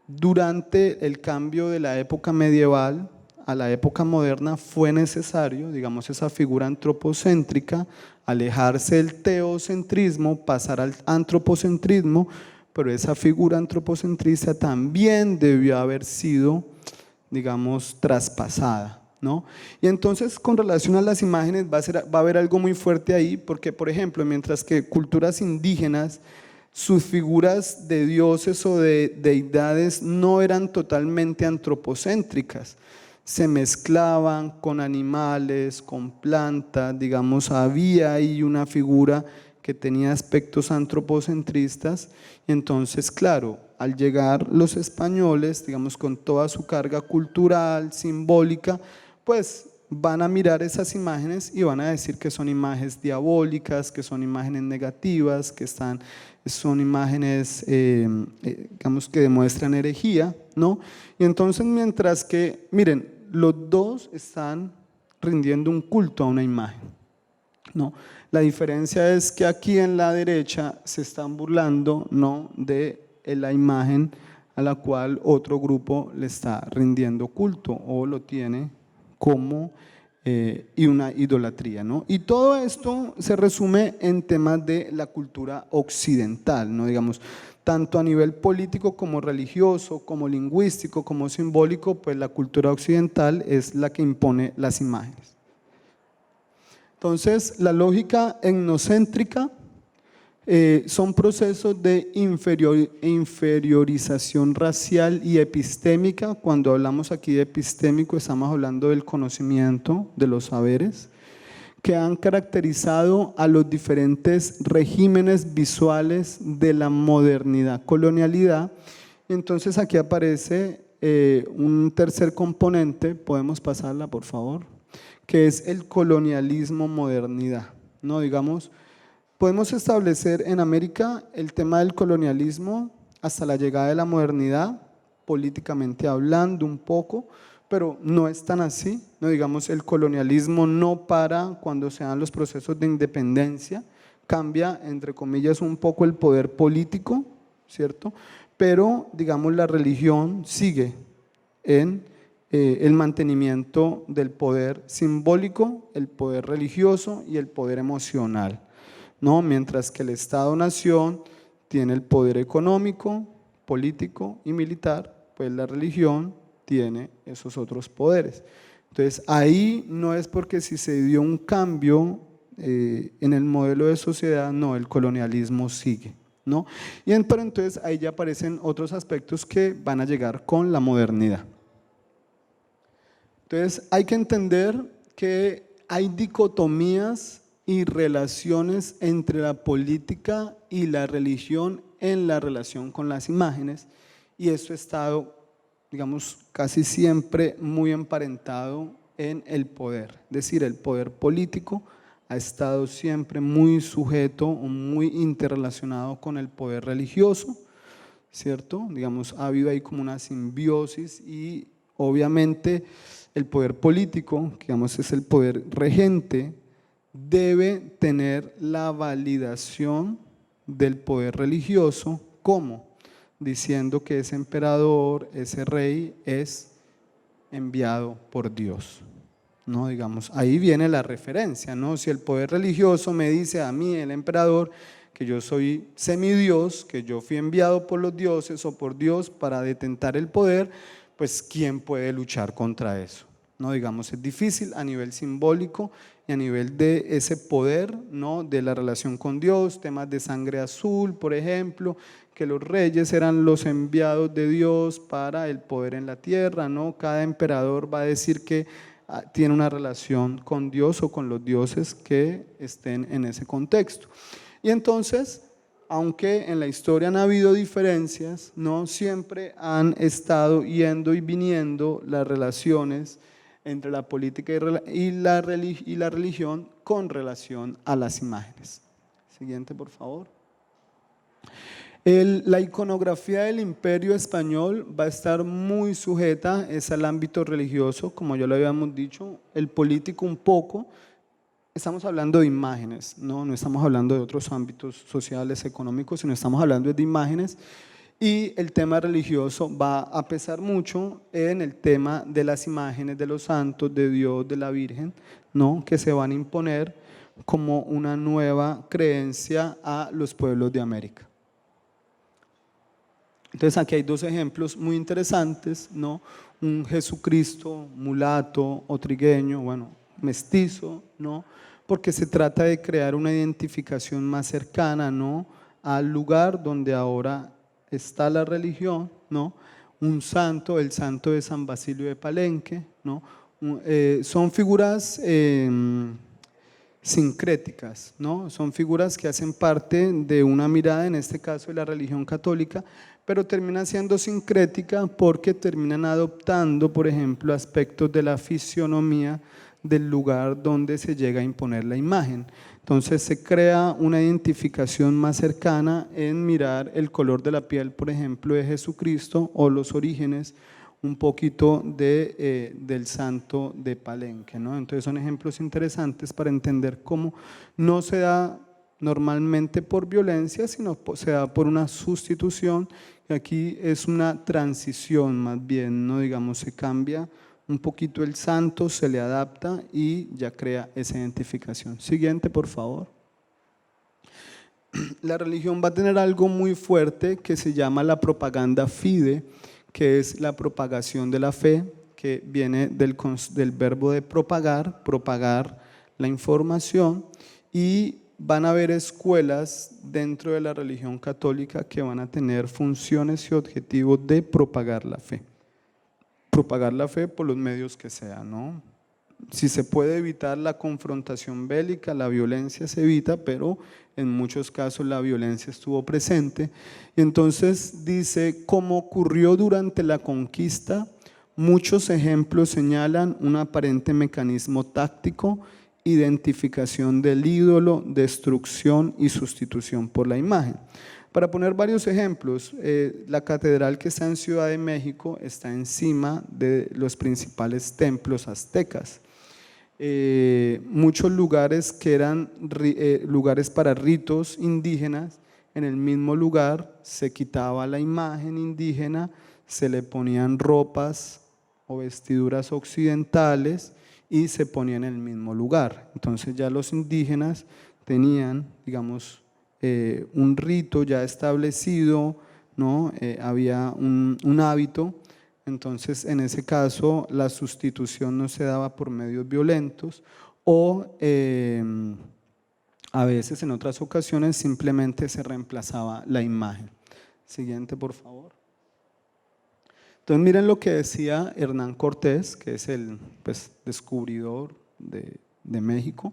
Speaker 3: durante el cambio de la época medieval a la época moderna fue necesario, digamos, esa figura antropocéntrica, alejarse del teocentrismo, pasar al antropocentrismo, pero esa figura antropocentrista también debió haber sido, digamos, traspasada, ¿no? Y entonces con relación a las imágenes va a haber algo muy fuerte ahí, porque por ejemplo, mientras que culturas indígenas, sus figuras de dioses o de deidades no eran totalmente antropocéntricas, se mezclaban con animales, con plantas, digamos, había ahí una figura que tenía aspectos antropocentristas. Entonces, claro, al llegar los españoles, digamos, con toda su carga cultural, simbólica, pues van a mirar esas imágenes y van a decir que son imágenes diabólicas, que son imágenes negativas, que son imágenes, digamos, que demuestran herejía, ¿no? Y entonces, mientras que, miren, los dos están rindiendo un culto a una imagen, ¿no? La diferencia es que aquí en la derecha se están burlando, ¿no?, de la imagen a la cual otro grupo le está rindiendo culto o lo tiene como y una idolatría, ¿no? Y todo esto se resume en temas de la cultura occidental, ¿no? Digamos, tanto a nivel político como religioso, como lingüístico, como simbólico, pues la cultura occidental es la que impone las imágenes. Entonces, la lógica etnocéntrica son procesos de inferiorización racial y epistémica. Cuando hablamos aquí de epistémico, estamos hablando del conocimiento, de los saberes, que han caracterizado a los diferentes regímenes visuales de la modernidad, colonialidad. Entonces aquí aparece un tercer componente, podemos pasarla por favor, que es el colonialismo modernidad, ¿no? Digamos, podemos establecer en América el tema del colonialismo hasta la llegada de la modernidad, políticamente hablando un poco, pero no es tan así, ¿no? Digamos, el colonialismo no para cuando se dan los procesos de independencia, cambia, entre comillas, un poco el poder político, ¿cierto? Pero, digamos, la religión sigue en el mantenimiento del poder simbólico, el poder religioso y el poder emocional, ¿no? Mientras que el Estado-nación tiene el poder económico, político y militar, pues la religión tiene esos otros poderes. Entonces ahí no es porque si se dio un cambio en el modelo de sociedad, no, el colonialismo sigue, ¿no? Pero entonces ahí ya aparecen otros aspectos que van a llegar con la modernidad. Entonces hay que entender que hay dicotomías y relaciones entre la política y la religión en la relación con las imágenes, y esto ha estado, digamos, casi siempre muy emparentado en el poder. Es decir, el poder político ha estado siempre muy sujeto o muy interrelacionado con el poder religioso, ¿cierto? Digamos, ha habido ahí como una simbiosis y obviamente el poder político, digamos, es el poder regente, debe tener la validación del poder religioso. ¿Cómo? Diciendo que ese emperador, ese rey es enviado por Dios, ¿no? Digamos, ahí viene la referencia, ¿no? Si el poder religioso me dice a mí, el emperador, que yo soy semidios, que yo fui enviado por los dioses o por Dios para detentar el poder, pues ¿quién puede luchar contra eso? ¿No? Digamos, es difícil a nivel simbólico y a nivel de ese poder, ¿no? De la relación con Dios, temas de sangre azul, por ejemplo, que los reyes eran los enviados de Dios para el poder en la tierra, ¿no? Cada emperador va a decir que tiene una relación con Dios o con los dioses que estén en ese contexto. Y entonces, aunque en la historia han habido diferencias, no siempre han estado yendo y viniendo las relaciones entre la política y la religión con relación a las imágenes. Siguiente, por favor. La iconografía del Imperio Español va a estar muy sujeta al ámbito religioso, como ya lo habíamos dicho, el político un poco. Estamos hablando de imágenes, no estamos hablando de otros ámbitos sociales, económicos, sino estamos hablando de imágenes. Y el tema religioso va a pesar mucho en el tema de las imágenes de los santos, de Dios, de la Virgen, ¿no? Que se van a imponer como una nueva creencia a los pueblos de América. Entonces aquí hay dos ejemplos muy interesantes, ¿no? Un Jesucristo mulato o trigueño, bueno, mestizo, ¿no? Porque se trata de crear una identificación más cercana, ¿no? Al lugar donde ahora está la religión, ¿no? Un santo, el santo de San Basilio de Palenque, ¿no? Son figuras sincréticas, ¿no? Son figuras que hacen parte de una mirada, en este caso de la religión católica, pero termina siendo sincrética porque terminan adoptando, por ejemplo, aspectos de la fisionomía del lugar donde se llega a imponer la imagen. Entonces se crea una identificación más cercana en mirar el color de la piel, por ejemplo, de Jesucristo o los orígenes un poquito del santo de Palenque, ¿no? Entonces son ejemplos interesantes para entender cómo no se da normalmente por violencia, sino se da por una sustitución, y aquí es una transición más bien, ¿no? Digamos, se cambia un poquito el santo, se le adapta y ya crea esa identificación. Siguiente, por favor. La religión va a tener algo muy fuerte que se llama la propaganda fide, que es la propagación de la fe, que viene del verbo de propagar la información, y van a haber escuelas dentro de la religión católica que van a tener funciones y objetivos de propagar la fe. Propagar la fe por los medios que sean, ¿no? Si se puede evitar la confrontación bélica, la violencia se evita, pero en muchos casos la violencia estuvo presente. Y entonces dice, como ocurrió durante la conquista, muchos ejemplos señalan un aparente mecanismo táctico, identificación del ídolo, destrucción y sustitución por la imagen. Para poner varios ejemplos, la catedral que está en Ciudad de México está encima de los principales templos aztecas. Muchos lugares que eran lugares para ritos indígenas, en el mismo lugar se quitaba la imagen indígena, se le ponían ropas o vestiduras occidentales y se ponía en el mismo lugar. Entonces ya los indígenas tenían, digamos, un rito ya establecido, ¿no? Había un hábito. Entonces en ese caso la sustitución no se daba por medios violentos o a veces en otras ocasiones simplemente se reemplazaba la imagen. Siguiente, por favor. Entonces miren lo que decía Hernán Cortés, que es el descubridor de México.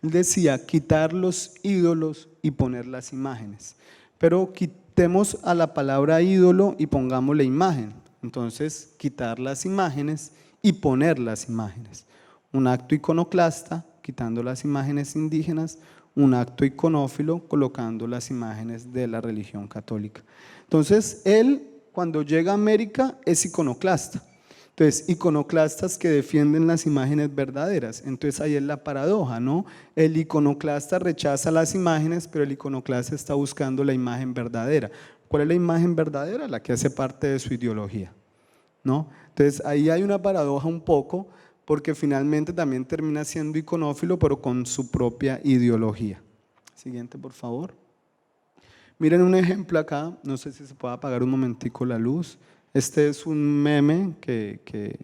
Speaker 3: Él decía, quitar los ídolos y poner las imágenes. Pero quitemos a la palabra ídolo y pongamos la imagen. Entonces, quitar las imágenes y poner las imágenes. Un acto iconoclasta, quitando las imágenes indígenas, un acto iconófilo, colocando las imágenes de la religión católica. Entonces, él, cuando llega a América, es iconoclasta. Entonces, iconoclastas que defienden las imágenes verdaderas. Entonces, ahí es la paradoja, ¿no? El iconoclasta rechaza las imágenes, pero el iconoclasta está buscando la imagen verdadera. ¿Cuál es la imagen verdadera? La que hace parte de su ideología, ¿no? Entonces ahí hay una paradoja un poco, porque finalmente también termina siendo iconófilo, pero con su propia ideología. Siguiente, por favor. Miren un ejemplo acá, no sé si se puede apagar un momentico la luz. Este es un meme que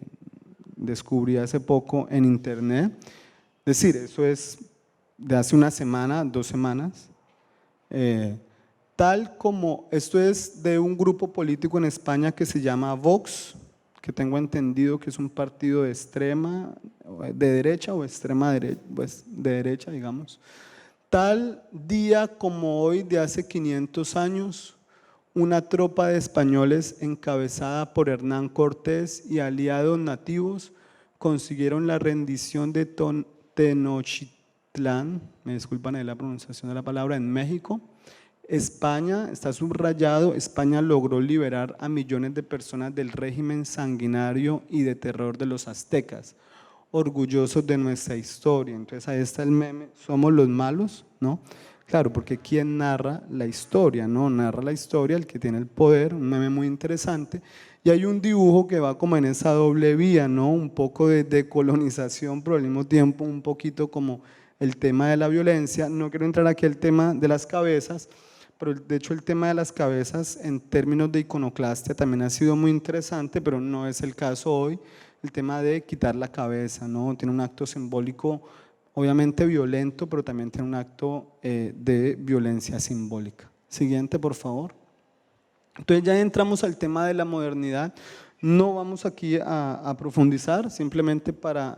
Speaker 3: descubrí hace poco en internet. Es decir, eso es de hace una semana, 2 semanas. Tal como esto es de un grupo político en España que se llama Vox, que tengo entendido que es un partido de extrema, de derecha o extrema derecha, pues de derecha, digamos. Tal día como hoy de hace 500 años, una tropa de españoles encabezada por Hernán Cortés y aliados nativos consiguieron la rendición de Tenochtitlán, me disculpan ahí la pronunciación de la palabra, en México. España, está subrayado, España logró liberar a millones de personas del régimen sanguinario y de terror de los aztecas, orgullosos de nuestra historia. Entonces ahí está el meme, somos los malos, ¿no? Claro, porque ¿quién narra la historia? ¿No? Narra la historia el que tiene el poder, un meme muy interesante. Y hay un dibujo que va como en esa doble vía, ¿no? Un poco de decolonización, pero al mismo tiempo un poquito como el tema de la violencia. No quiero entrar aquí al tema de las cabezas, pero de hecho el tema de las cabezas en términos de iconoclastia también ha sido muy interesante, pero no es el caso hoy. El tema de quitar la cabeza, ¿no? Tiene un acto simbólico obviamente violento, pero también tiene un acto de violencia simbólica. Siguiente, por favor. Entonces ya entramos al tema de la modernidad. No vamos aquí a profundizar, simplemente para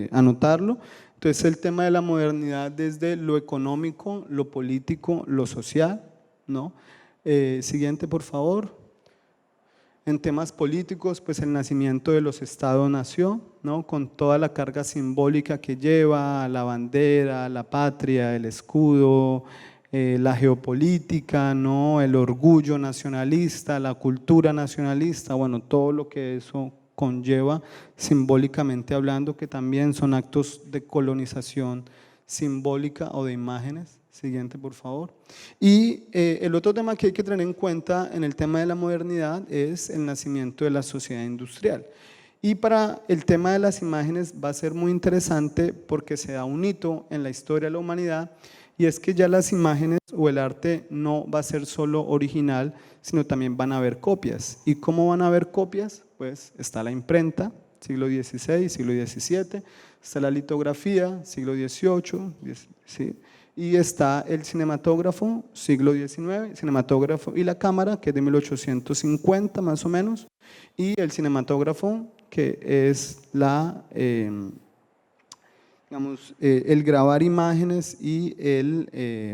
Speaker 3: anotarlo. Entonces el tema de la modernidad desde lo económico, lo político, lo social, ¿no? Siguiente, por favor. En temas políticos, pues el nacimiento de los Estados-nación, ¿no? Con toda la carga simbólica que lleva, la bandera, la patria, el escudo, la geopolítica, ¿no? El orgullo nacionalista, la cultura nacionalista, bueno, todo lo que eso conlleva simbólicamente hablando, que también son actos de colonización simbólica o de imágenes. Siguiente, por favor. Y el otro tema que hay que tener en cuenta en el tema de la modernidad es el nacimiento de la sociedad industrial. Y para el tema de las imágenes va a ser muy interesante porque se da un hito en la historia de la humanidad, y es que ya las imágenes o el arte no va a ser solo original, sino también van a haber copias. ¿Y cómo van a haber copias? Pues está la imprenta, siglo XVI, siglo XVII, está la litografía, siglo XVIII, ¿sí? Y está el cinematógrafo, siglo XIX, cinematógrafo y la cámara, que es de 1850 más o menos, y el cinematógrafo, que es el grabar imágenes y el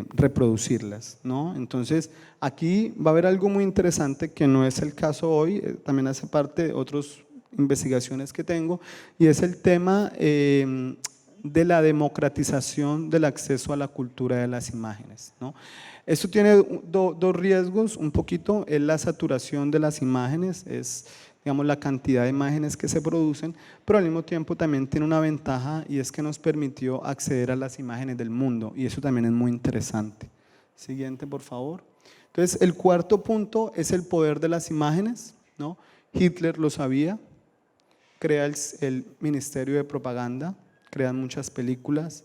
Speaker 3: reproducirlas, ¿no? Entonces, aquí va a haber algo muy interesante que no es el caso hoy, también hace parte de otras investigaciones que tengo, y es el tema de la democratización del acceso a la cultura de las imágenes, ¿no? Esto tiene dos riesgos, un poquito, es la saturación de las imágenes, es digamos la cantidad de imágenes que se producen, pero al mismo tiempo también tiene una ventaja, y es que nos permitió acceder a las imágenes del mundo, y eso también es muy interesante. Siguiente, por favor. Entonces, el cuarto punto es el poder de las imágenes, ¿no? Hitler lo sabía, crea el Ministerio de Propaganda, crean muchas películas,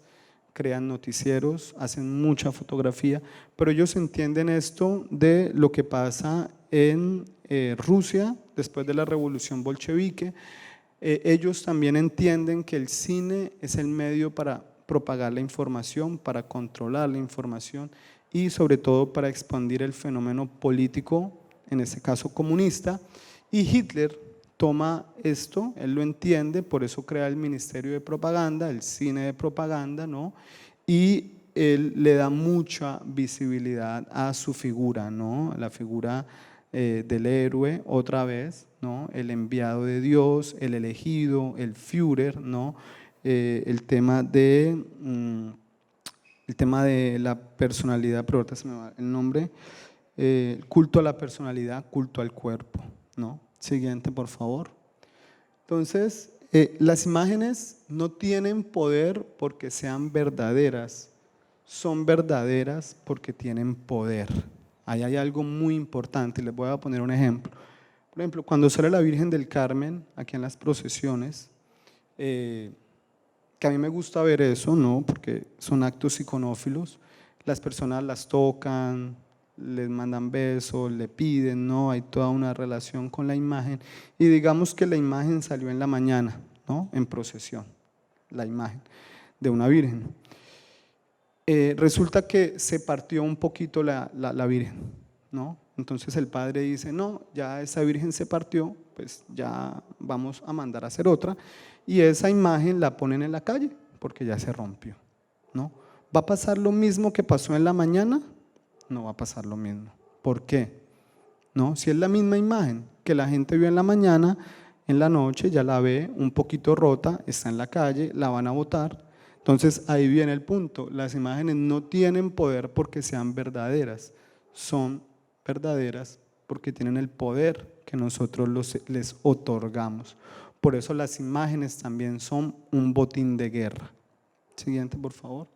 Speaker 3: crean noticieros, hacen mucha fotografía, pero ellos entienden esto de lo que pasa en Rusia después de la revolución bolchevique. Ellos también entienden que el cine es el medio para propagar la información, para controlar la información y sobre todo para expandir el fenómeno político, en este caso comunista, y Hitler toma esto, él lo entiende, por eso crea el Ministerio de Propaganda, el cine de propaganda, ¿no? Y él le da mucha visibilidad a su figura, ¿no? La figura del héroe, otra vez, ¿no? El enviado de Dios, el elegido, el Führer, ¿no? El tema de la personalidad, pero ahorita se me va el nombre, culto a la personalidad, culto al cuerpo, ¿no? Siguiente, por favor. Entonces, las imágenes no tienen poder porque sean verdaderas, son verdaderas porque tienen poder. Ahí hay algo muy importante, les voy a poner un ejemplo. Por ejemplo, cuando sale la Virgen del Carmen, aquí en las procesiones, que a mí me gusta ver eso, ¿no? Porque son actos iconófilos, las personas las tocan, les mandan besos, le piden, ¿no? Hay toda una relación con la imagen y digamos que la imagen salió en la mañana, ¿no? En procesión, la imagen de una virgen. Resulta que se partió un poquito la virgen, ¿no? Entonces el padre dice, no, ya esa virgen se partió, pues ya vamos a mandar a hacer otra y esa imagen la ponen en la calle porque ya se rompió, ¿no? ¿Va a pasar lo mismo que pasó en la mañana? No va a pasar lo mismo. ¿Por qué? ¿No? Si es la misma imagen que la gente vio en la mañana, en la noche ya la ve un poquito rota, está en la calle, la van a botar. Entonces ahí viene el punto, las imágenes no tienen poder porque sean verdaderas, son verdaderas porque tienen el poder que nosotros les otorgamos. Por eso las imágenes también son un botín de guerra. Siguiente, por favor.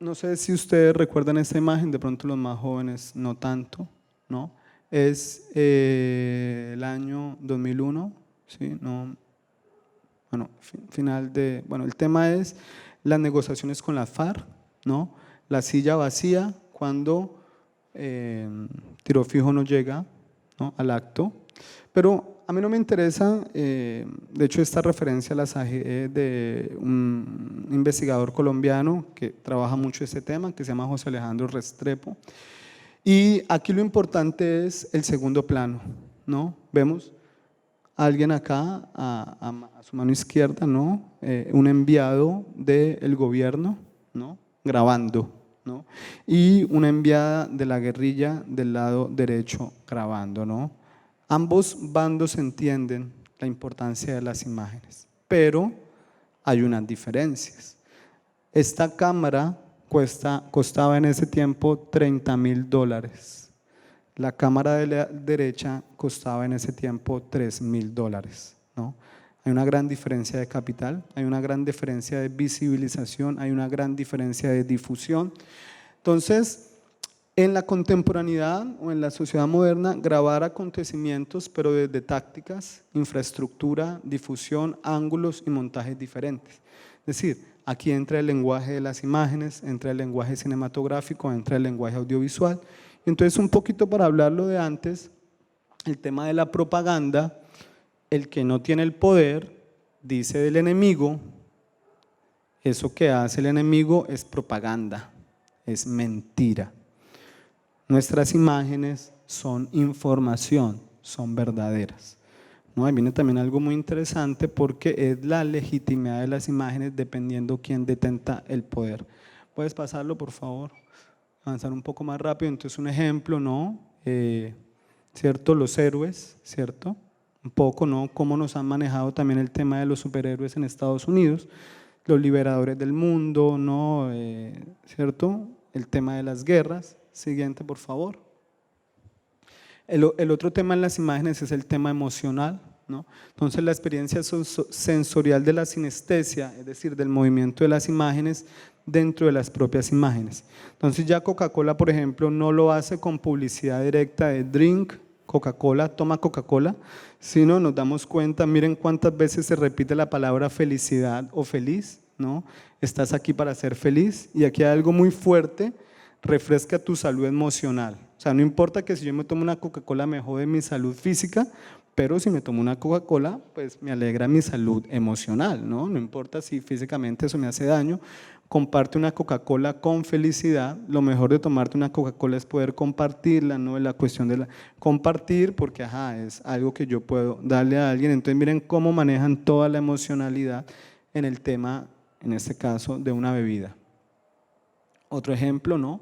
Speaker 3: No sé si ustedes recuerdan esta imagen, de pronto los más jóvenes no tanto, ¿no? Es el año 2001, ¿sí? No, bueno, el tema es las negociaciones con las FARC, ¿no? La silla vacía cuando Tiro Fijo no llega, ¿no? Al acto, pero a mí no me interesa, de hecho esta referencia la saqué de un investigador colombiano que trabaja mucho este tema, que se llama José Alejandro Restrepo, y aquí lo importante es el segundo plano, ¿no? Vemos a alguien acá, a su mano izquierda, ¿no? Un enviado del gobierno, ¿no? Grabando, ¿no? Y una enviada de la guerrilla del lado derecho grabando, ¿no? Ambos bandos entienden la importancia de las imágenes, pero hay unas diferencias. Esta cámara costaba en ese tiempo $30,000. La cámara de la derecha costaba en ese tiempo $3,000, ¿no? Hay una gran diferencia de capital, hay una gran diferencia de visibilización, hay una gran diferencia de difusión. Entonces, en la contemporaneidad o en la sociedad moderna, grabar acontecimientos, pero desde tácticas, infraestructura, difusión, ángulos y montajes diferentes. Es decir, aquí entra el lenguaje de las imágenes, entra el lenguaje cinematográfico, entra el lenguaje audiovisual. Entonces, un poquito para hablarlo de antes, el tema de la propaganda, el que no tiene el poder, dice del enemigo, eso que hace el enemigo es propaganda, es mentira. Nuestras imágenes son información, son verdaderas, ¿no? Ahí viene también algo muy interesante porque es la legitimidad de las imágenes dependiendo quién detenta el poder. ¿Puedes pasarlo, por favor? Avanzar un poco más rápido. Entonces, un ejemplo, ¿no? ¿Cierto? Los héroes, ¿cierto? Un poco, ¿no? Cómo nos han manejado también el tema de los superhéroes en Estados Unidos, los liberadores del mundo, ¿no? ¿Cierto? El tema de las guerras. Siguiente, por favor. El otro tema en las imágenes es el tema emocional, ¿no? Entonces, la experiencia sensorial de la sinestesia, es decir, del movimiento de las imágenes dentro de las propias imágenes. Entonces, ya Coca-Cola, por ejemplo, no lo hace con publicidad directa de drink, Coca-Cola, toma Coca-Cola, sino nos damos cuenta, miren cuántas veces se repite la palabra felicidad o feliz, ¿no? Estás aquí para ser feliz y aquí hay algo muy fuerte, refresca tu salud emocional. O sea, no importa que si yo me tomo una Coca-Cola me jode mi salud física, pero si me tomo una Coca-Cola, pues me alegra mi salud emocional, ¿no? No importa si físicamente eso me hace daño. Comparte una Coca-Cola con felicidad. Lo mejor de tomarte una Coca-Cola es poder compartirla, ¿no? Es la cuestión de compartir porque es algo que yo puedo darle a alguien. Entonces miren cómo manejan toda la emocionalidad en el tema, en este caso, de una bebida. Otro ejemplo, ¿no?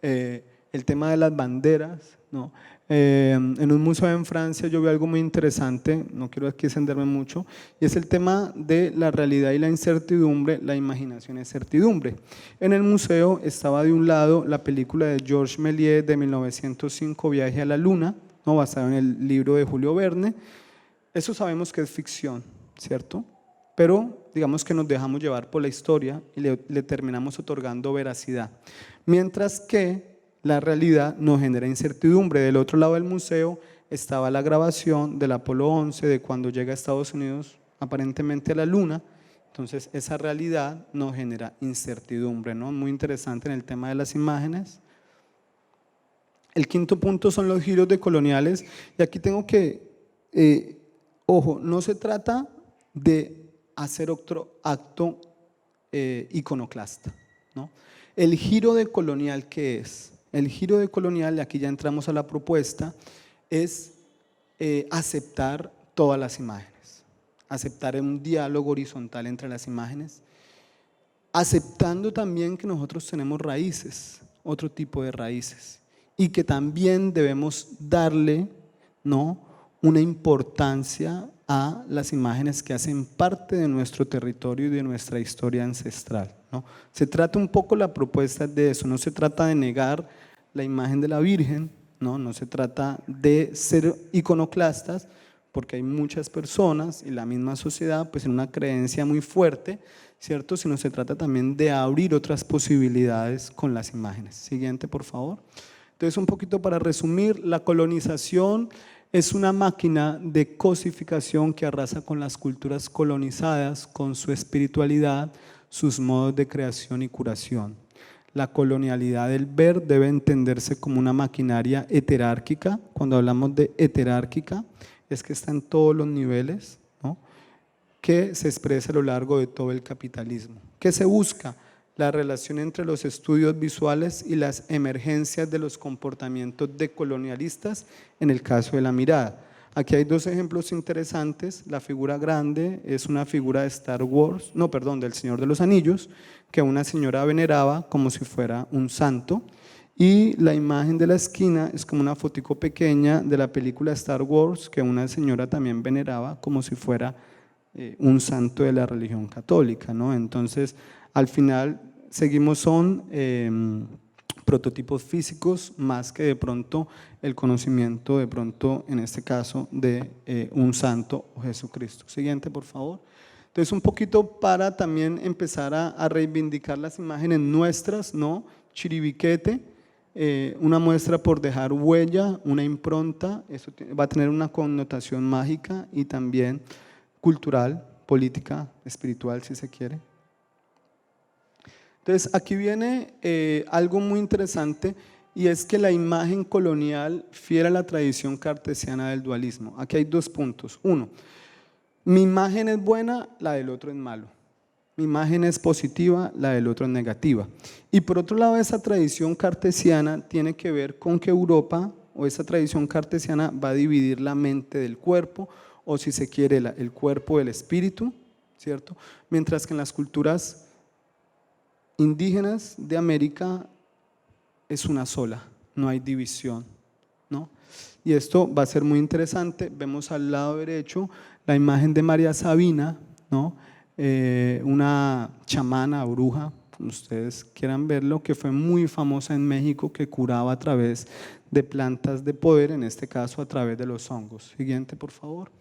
Speaker 3: El tema de las banderas, ¿no? En un museo en Francia yo vi algo muy interesante, no quiero aquí extenderme mucho, y es el tema de la realidad y la incertidumbre, la imaginación es certidumbre. En el museo estaba de un lado la película de Georges Méliès de 1905, Viaje a la Luna, ¿no? Basado en el libro de Julio Verne. Eso sabemos que es ficción, ¿cierto? Pero digamos que nos dejamos llevar por la historia y le terminamos otorgando veracidad. Mientras que la realidad nos genera incertidumbre. Del otro lado del museo estaba la grabación del Apolo 11, de cuando llega a Estados Unidos aparentemente a la Luna. Entonces esa realidad nos genera incertidumbre, ¿no? Muy interesante en el tema de las imágenes. El quinto punto son los giros decoloniales, y aquí tengo que, ojo, no se trata de hacer otro acto iconoclasta, ¿no? El giro decolonial, ¿qué es? El giro decolonial, y aquí ya entramos a la propuesta, es aceptar todas las imágenes, aceptar un diálogo horizontal entre las imágenes, aceptando también que nosotros tenemos raíces, otro tipo de raíces, y que también debemos darle, ¿no?, una importancia a las imágenes que hacen parte de nuestro territorio y de nuestra historia ancestral, ¿no? Se trata un poco la propuesta de eso, no se trata de negar la imagen de la Virgen, no se trata de ser iconoclastas, porque hay muchas personas y la misma sociedad pues en una creencia muy fuerte, ¿cierto? Sino se trata también de abrir otras posibilidades con las imágenes. Siguiente, por favor. Entonces, un poquito para resumir, la colonización es una máquina de cosificación que arrasa con las culturas colonizadas, con su espiritualidad, sus modos de creación y curación. La colonialidad del ver debe entenderse como una maquinaria heterárquica. Cuando hablamos de heterárquica, es que está en todos los niveles, ¿no?, que se expresa a lo largo de todo el capitalismo. ¿Qué se busca? La relación entre los estudios visuales y las emergencias de los comportamientos decolonialistas en el caso de la mirada. Aquí hay dos ejemplos interesantes. La figura grande es una figura de Star Wars, del Señor de los Anillos, que una señora veneraba como si fuera un santo, y la imagen de la esquina es como una fotico pequeña de la película Star Wars, que una señora también veneraba como si fuera un santo de la religión católica, ¿no? Entonces, al final seguimos son prototipos físicos más que de pronto el conocimiento de pronto en este caso de un santo o Jesucristo. Siguiente, por favor. Entonces, un poquito para también empezar a reivindicar las imágenes nuestras, ¿no? Chiribiquete, una muestra por dejar huella, una impronta, eso va a tener una connotación mágica y también cultural, política, espiritual, si se quiere. Entonces, aquí viene algo muy interesante, y es que la imagen colonial fiera a la tradición cartesiana del dualismo. Aquí hay dos puntos. Uno, mi imagen es buena, la del otro es malo. Mi imagen es positiva, la del otro es negativa. Y por otro lado, esa tradición cartesiana tiene que ver con que Europa, o esa tradición cartesiana, va a dividir la mente del cuerpo, o si se quiere, el cuerpo del espíritu, ¿cierto? Mientras que en las culturas indígenas de América es una sola, no hay división, ¿no? Y esto va a ser muy interesante. Vemos al lado derecho la imagen de María Sabina, ¿no? Una chamana, bruja, como ustedes quieran verlo, que fue muy famosa en México, que curaba a través de plantas de poder, en este caso a través de los hongos. Siguiente, por favor.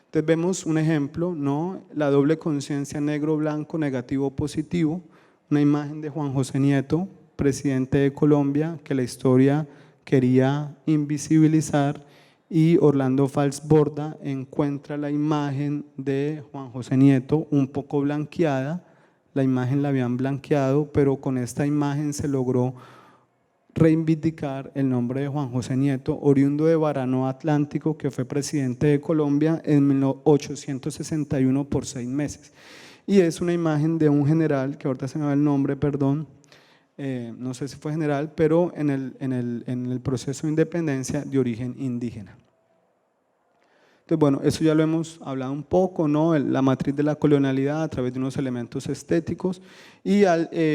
Speaker 3: Entonces vemos un ejemplo, ¿no? La doble conciencia negro, blanco, negativo, positivo. Una imagen de Juan José Nieto, presidente de Colombia, que la historia quería invisibilizar, y Orlando Fals Borda encuentra la imagen de Juan José Nieto un poco blanqueada. La imagen la habían blanqueado, pero con esta imagen se logró reivindicar el nombre de Juan José Nieto, oriundo de Barano Atlántico, que fue presidente de Colombia en 1861 por 6 meses. Y es una imagen de un general, que ahorita se me va el nombre, perdón, no sé si fue general, pero en el proceso de independencia de origen indígena. Entonces, bueno, eso ya lo hemos hablado un poco, ¿no? La matriz de la colonialidad a través de unos elementos estéticos, y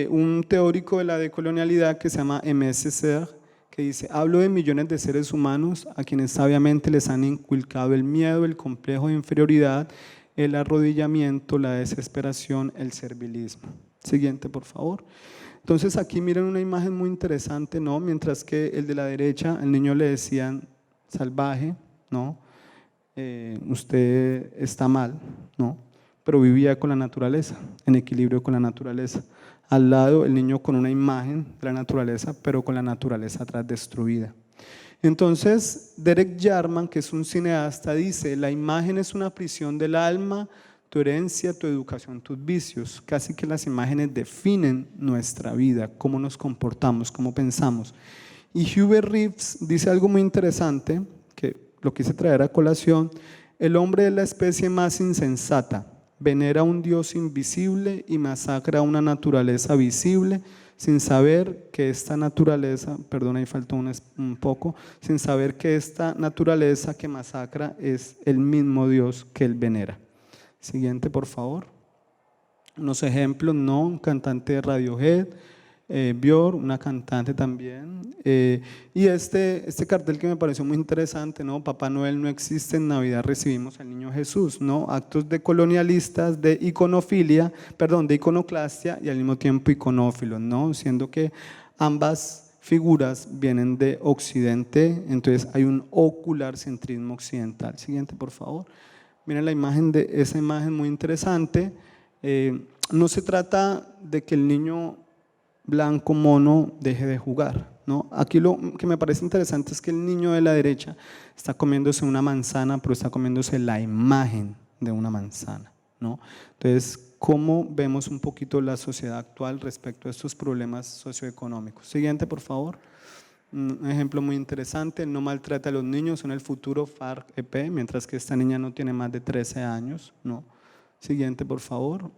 Speaker 3: un teórico de la decolonialidad que se llama M.S. Serre, que dice: hablo de millones de seres humanos a quienes sabiamente les han inculcado el miedo, el complejo de inferioridad, el arrodillamiento, la desesperación, el servilismo. Siguiente, por favor. Entonces, aquí miren una imagen muy interesante, ¿no? Mientras que el de la derecha, al niño le decían salvaje, ¿no? Usted está mal, ¿no? Pero vivía con la naturaleza, en equilibrio con la naturaleza. Al lado, el niño con una imagen de la naturaleza, pero con la naturaleza atrás destruida. Entonces, Derek Jarman, que es un cineasta, dice: la imagen es una prisión del alma, tu herencia, tu educación, tus vicios. Casi que las imágenes definen nuestra vida, cómo nos comportamos, cómo pensamos. Y Hubert Reeves dice algo muy interesante, que lo quise traer a colación: el hombre es la especie más insensata, venera a un Dios invisible y masacra a una naturaleza visible, sin saber que esta naturaleza, perdón, ahí faltó un poco, sin saber que esta naturaleza que masacra es el mismo Dios que él venera. Siguiente, por favor. Unos ejemplos, ¿no? Un cantante de Radiohead, Björk, una cantante también. Y este cartel que me pareció muy interesante, ¿no? Papá Noel no existe, en Navidad recibimos al niño Jesús, ¿no? Actos de colonialistas, de iconofilia, perdón, de iconoclastia y al mismo tiempo iconófilos, ¿no? Siendo que ambas figuras vienen de Occidente, entonces hay un ocularcentrismo occidental. Siguiente, por favor. Miren la imagen de esa imagen muy interesante. No se trata de que el niño blanco mono deje de jugar, ¿no? Aquí lo que me parece interesante es que el niño de la derecha está comiéndose una manzana, pero está comiéndose la imagen de una manzana, ¿no? Entonces, ¿cómo vemos un poquito la sociedad actual respecto a estos problemas socioeconómicos? Siguiente, por favor. Un ejemplo muy interesante: no maltrata a los niños, son el futuro FARC-EP, mientras que esta niña no tiene más de 13 años, ¿no? Siguiente, por favor.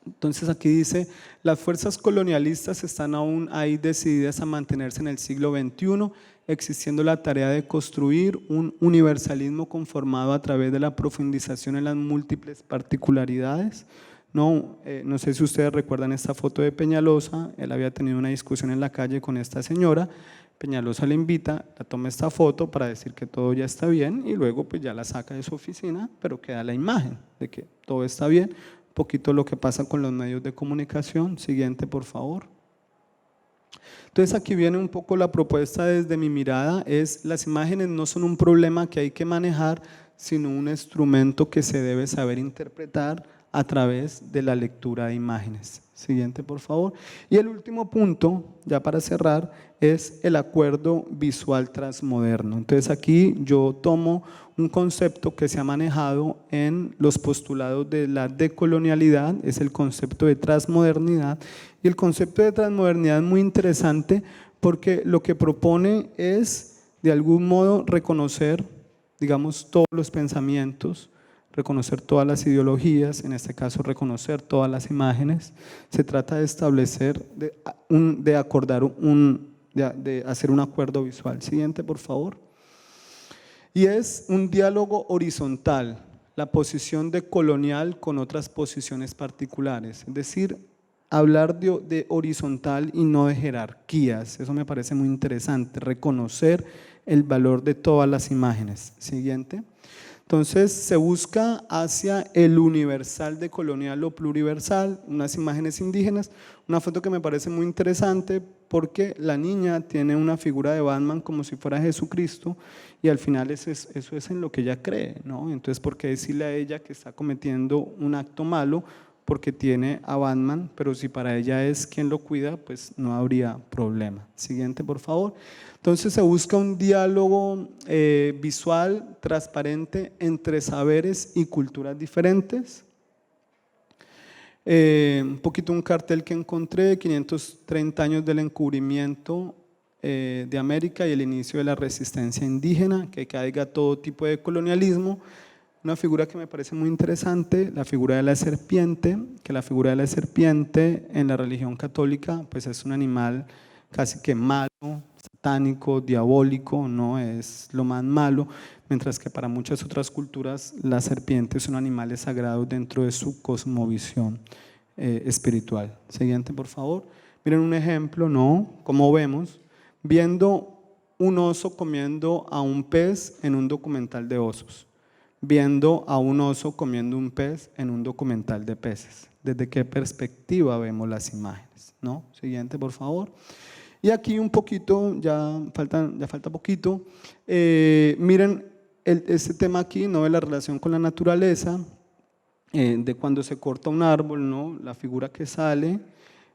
Speaker 3: Entonces aquí dice: las fuerzas colonialistas están aún ahí decididas a mantenerse en el siglo XXI, existiendo la tarea de construir un universalismo conformado a través de la profundización en las múltiples particularidades. No sé si ustedes recuerdan esta foto de Peñalosa. Él había tenido una discusión en la calle con esta señora. Peñalosa le invita, la toma esta foto para decir que todo ya está bien y luego pues ya la saca de su oficina, pero queda la imagen de que todo está bien. Un poquito lo que pasa con los medios de comunicación. Siguiente, por favor. Entonces aquí viene un poco la propuesta desde mi mirada: es las imágenes no son un problema que hay que manejar, sino un instrumento que se debe saber interpretar a través de la lectura de imágenes. Siguiente, por favor. Y el último punto, ya para cerrar, es el acuerdo visual transmoderno. Entonces aquí yo tomo un concepto que se ha manejado en los postulados de la decolonialidad, es el concepto de transmodernidad. Y el concepto de transmodernidad es muy interesante porque lo que propone es, de algún modo, reconocer, digamos, todos los pensamientos, reconocer todas las ideologías, en este caso reconocer todas las imágenes. Se trata de establecer, de acordar de hacer un acuerdo visual. Siguiente, por favor. Y es un diálogo horizontal, la posición de colonial con otras posiciones particulares, es decir, hablar de horizontal y no de jerarquías. Eso me parece muy interesante, reconocer el valor de todas las imágenes. Siguiente. Entonces se busca hacia el universal de colonial o pluriversal, unas imágenes indígenas. Una foto que me parece muy interesante porque la niña tiene una figura de Batman como si fuera Jesucristo y al final eso es en lo que ella cree, ¿no? Entonces, ¿por qué decirle a ella que está cometiendo un acto malo? Porque tiene a Batman, pero si para ella es quien lo cuida, pues no habría problema. Siguiente, por favor. Entonces se busca un diálogo visual, transparente, entre saberes y culturas diferentes. Un poquito un cartel que encontré: 530 años del encubrimiento de América y el inicio de la resistencia indígena, que caiga todo tipo de colonialismo. Una figura que me parece muy interesante, la figura de la serpiente, que la figura de la serpiente en la religión católica pues es un animal casi que malo, satánico, diabólico, no es lo más malo, mientras que para muchas otras culturas las serpientes son animales sagrados dentro de su cosmovisión espiritual. Siguiente, por favor. Miren un ejemplo, ¿no? Como vemos, viendo un oso comiendo a un pez en un documental de osos, viendo a un oso comiendo un pez en un documental de peces. ¿Desde qué perspectiva vemos las imágenes? ¿No? Siguiente, por favor. Y aquí un poquito, ya falta poquito. Miren este tema aquí, ¿no? De la relación con la naturaleza, de cuando se corta un árbol, ¿no? La figura que sale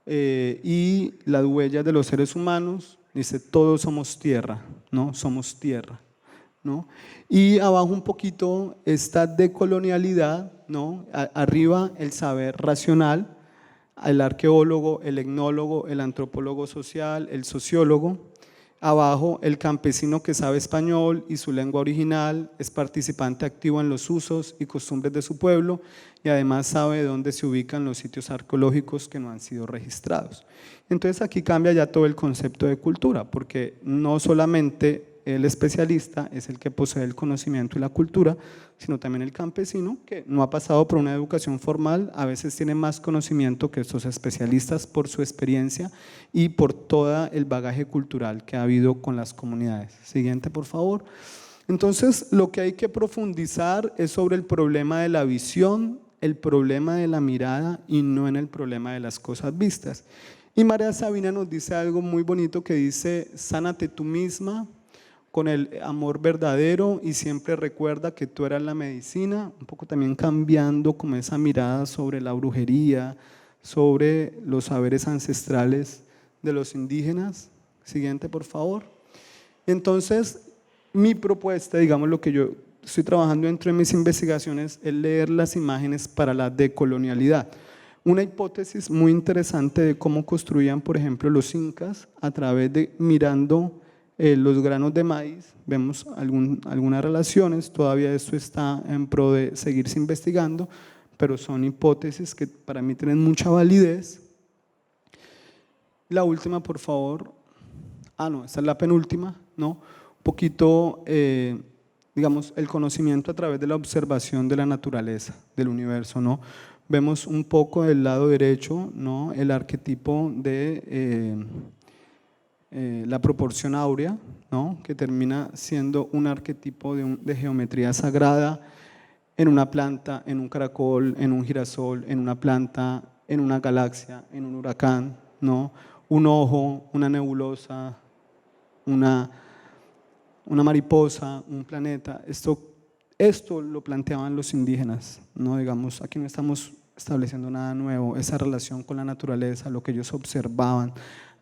Speaker 3: y las huellas de los seres humanos, dice todos somos tierra, ¿no? Somos tierra, ¿no? Y abajo un poquito esta decolonialidad, ¿no? Arriba el saber racional, el arqueólogo, el etnólogo, el antropólogo social, el sociólogo. Abajo el campesino que sabe español y su lengua original, es participante activo en los usos y costumbres de su pueblo y además sabe dónde se ubican los sitios arqueológicos que no han sido registrados. Entonces aquí cambia ya todo el concepto de cultura, porque no solamente el especialista es el que posee el conocimiento y la cultura, sino también el campesino que no ha pasado por una educación formal, a veces tiene más conocimiento que estos especialistas por su experiencia y por todo el bagaje cultural que ha habido con las comunidades. Siguiente, por favor. Entonces, lo que hay que profundizar es sobre el problema de la visión, el problema de la mirada y no en el problema de las cosas vistas. Y María Sabina nos dice algo muy bonito que dice: sánate tú misma con el amor verdadero y siempre recuerda que tú eras la medicina, un poco también cambiando como esa mirada sobre la brujería, sobre los saberes ancestrales de los indígenas. Siguiente, por favor. Entonces, mi propuesta, digamos lo que yo estoy trabajando dentro de mis investigaciones, es leer las imágenes para la decolonialidad. Una hipótesis muy interesante de cómo construían, por ejemplo, los incas a través de mirando los granos de maíz, vemos algunas relaciones, todavía esto está en pro de seguirse investigando, pero son hipótesis que para mí tienen mucha validez. La última, por favor. No, esta es la penúltima, ¿no? Un poquito, digamos, el conocimiento a través de la observación de la naturaleza, del universo, ¿no? Vemos un poco del lado derecho, ¿no? El arquetipo de la proporción áurea, ¿no? Que termina siendo un arquetipo de geometría sagrada en una planta, en un caracol, en un girasol, en una planta, en una galaxia, en un huracán, ¿no? Un ojo, una nebulosa, una mariposa, un planeta. Esto lo planteaban los indígenas, ¿no? Digamos, aquí no estamos estableciendo nada nuevo, esa relación con la naturaleza, lo que ellos observaban.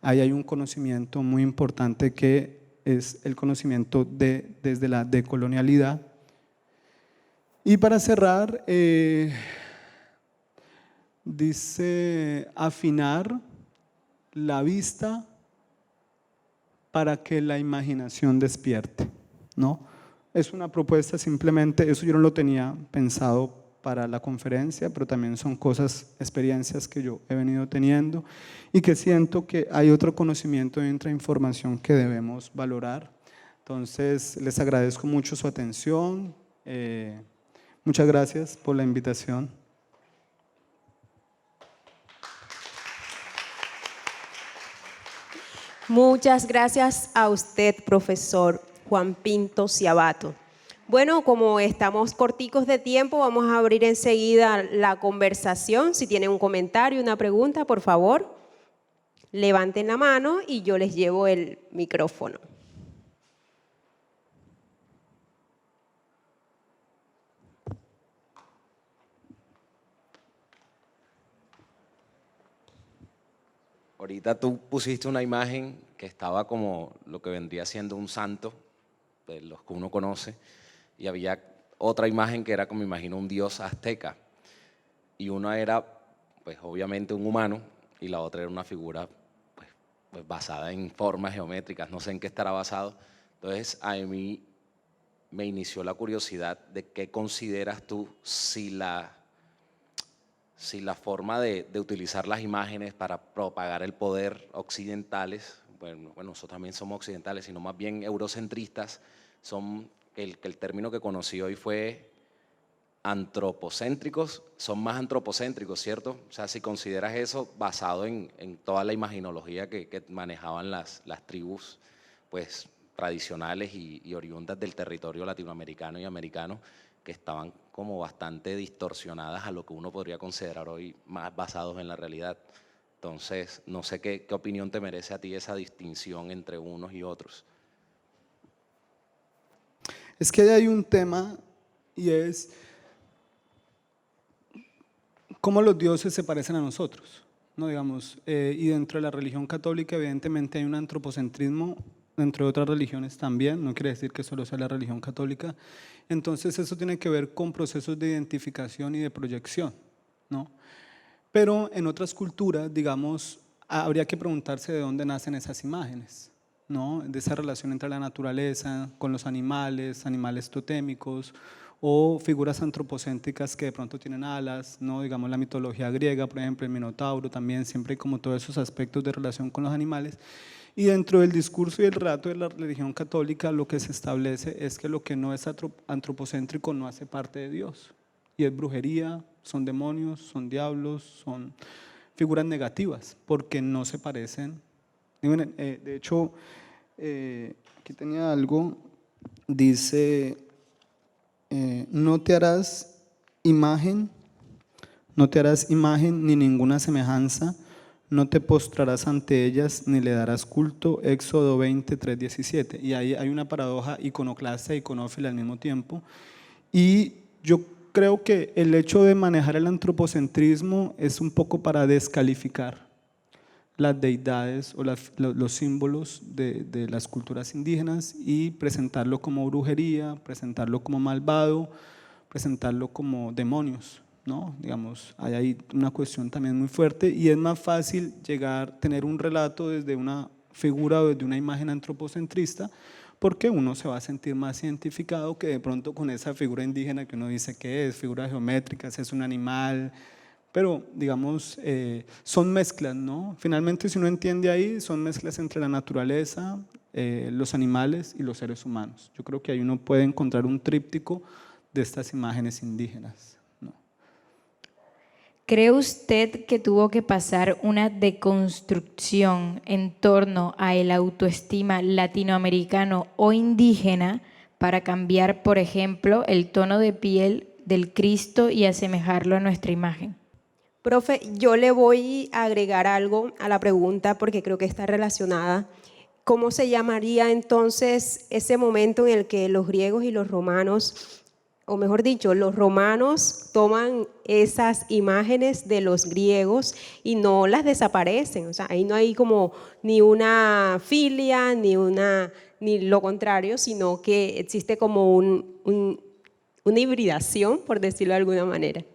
Speaker 3: Ahí hay un conocimiento muy importante que es el conocimiento desde la decolonialidad. Y para cerrar, dice afinar la vista para que la imaginación despierte, ¿no? Es una propuesta simplemente, eso yo no lo tenía pensado para la conferencia, pero también son cosas, experiencias que yo he venido teniendo y que siento que hay otro conocimiento y otra información que debemos valorar. Entonces, les agradezco mucho su atención. Muchas gracias por la invitación.
Speaker 2: Muchas gracias a usted, profesor Juan Pinto Ciabato. Bueno, como estamos corticos de tiempo, vamos a abrir enseguida la conversación. Si tienen un comentario, una pregunta, por favor, levanten la mano y yo les llevo el micrófono.
Speaker 4: Ahorita tú pusiste una imagen que estaba como lo que vendría siendo un santo, de los que uno conoce, y había otra imagen que era como, me imagino, un dios azteca. Y una era, pues obviamente un humano, y la otra era una figura pues basada en formas geométricas, no sé en qué estará basado. Entonces a mí me inició la curiosidad de qué consideras tú si la forma de utilizar las imágenes para propagar el poder occidentales, bueno, nosotros también somos occidentales, sino más bien eurocentristas, son el término que conocí hoy fue antropocéntricos, son más antropocéntricos, ¿cierto? O sea, si consideras eso basado en toda la imaginología que manejaban las tribus pues, tradicionales y oriundas del territorio latinoamericano y americano, que estaban como bastante distorsionadas a lo que uno podría considerar hoy más basados en la realidad. Entonces, no sé qué opinión te merece a ti esa distinción entre unos y otros.
Speaker 3: Es que hay un tema y es cómo los dioses se parecen a nosotros, ¿no? Digamos, y dentro de la religión católica evidentemente hay un antropocentrismo, dentro de otras religiones también, no quiere decir que solo sea la religión católica. Entonces eso tiene que ver con procesos de identificación y de proyección, ¿no? Pero en otras culturas, digamos, habría que preguntarse de dónde nacen esas imágenes, ¿no? De esa relación entre la naturaleza, con los animales, animales totémicos, o figuras antropocéntricas que de pronto tienen alas, ¿no? Digamos la mitología griega, por ejemplo, el Minotauro también, siempre hay como todos esos aspectos de relación con los animales. Y dentro del discurso y el relato de la religión católica, lo que se establece es que lo que no es antropocéntrico no hace parte de Dios. Y es brujería, son demonios, son diablos, son figuras negativas, porque no se parecen. Y miren, de hecho, aquí tenía algo, dice, no te harás imagen ni ninguna semejanza, no te postrarás ante ellas ni le darás culto, Éxodo 23, 17. Y ahí hay una paradoja iconoclasta e iconófila al mismo tiempo. Y yo creo que el hecho de manejar el antropocentrismo es un poco para descalificar las deidades o los símbolos de las culturas indígenas y presentarlo como brujería, presentarlo como malvado, presentarlo como demonios, ¿no? Digamos, hay ahí una cuestión también muy fuerte y es más fácil tener un relato desde una figura o desde una imagen antropocentrista porque uno se va a sentir más identificado que de pronto con esa figura indígena que uno dice que es, figuras geométricas, es un animal, pero digamos, son mezclas, ¿no? Finalmente, si uno entiende ahí, son mezclas entre la naturaleza, los animales y los seres humanos. Yo creo que ahí uno puede encontrar un tríptico de estas imágenes indígenas, ¿no?
Speaker 5: ¿Cree usted que tuvo que pasar una deconstrucción en torno a el autoestima latinoamericano o indígena para cambiar, por ejemplo, el tono de piel del Cristo y asemejarlo a nuestra imagen?
Speaker 2: Profe, yo le voy a agregar algo a la pregunta porque creo que está relacionada. ¿Cómo se llamaría entonces ese momento en el que los griegos y los romanos, o mejor dicho, los romanos toman esas imágenes de los griegos y no las desaparecen? O sea, ahí no hay como ni una filia, ni lo contrario, sino que existe como una hibridación, por decirlo de alguna manera.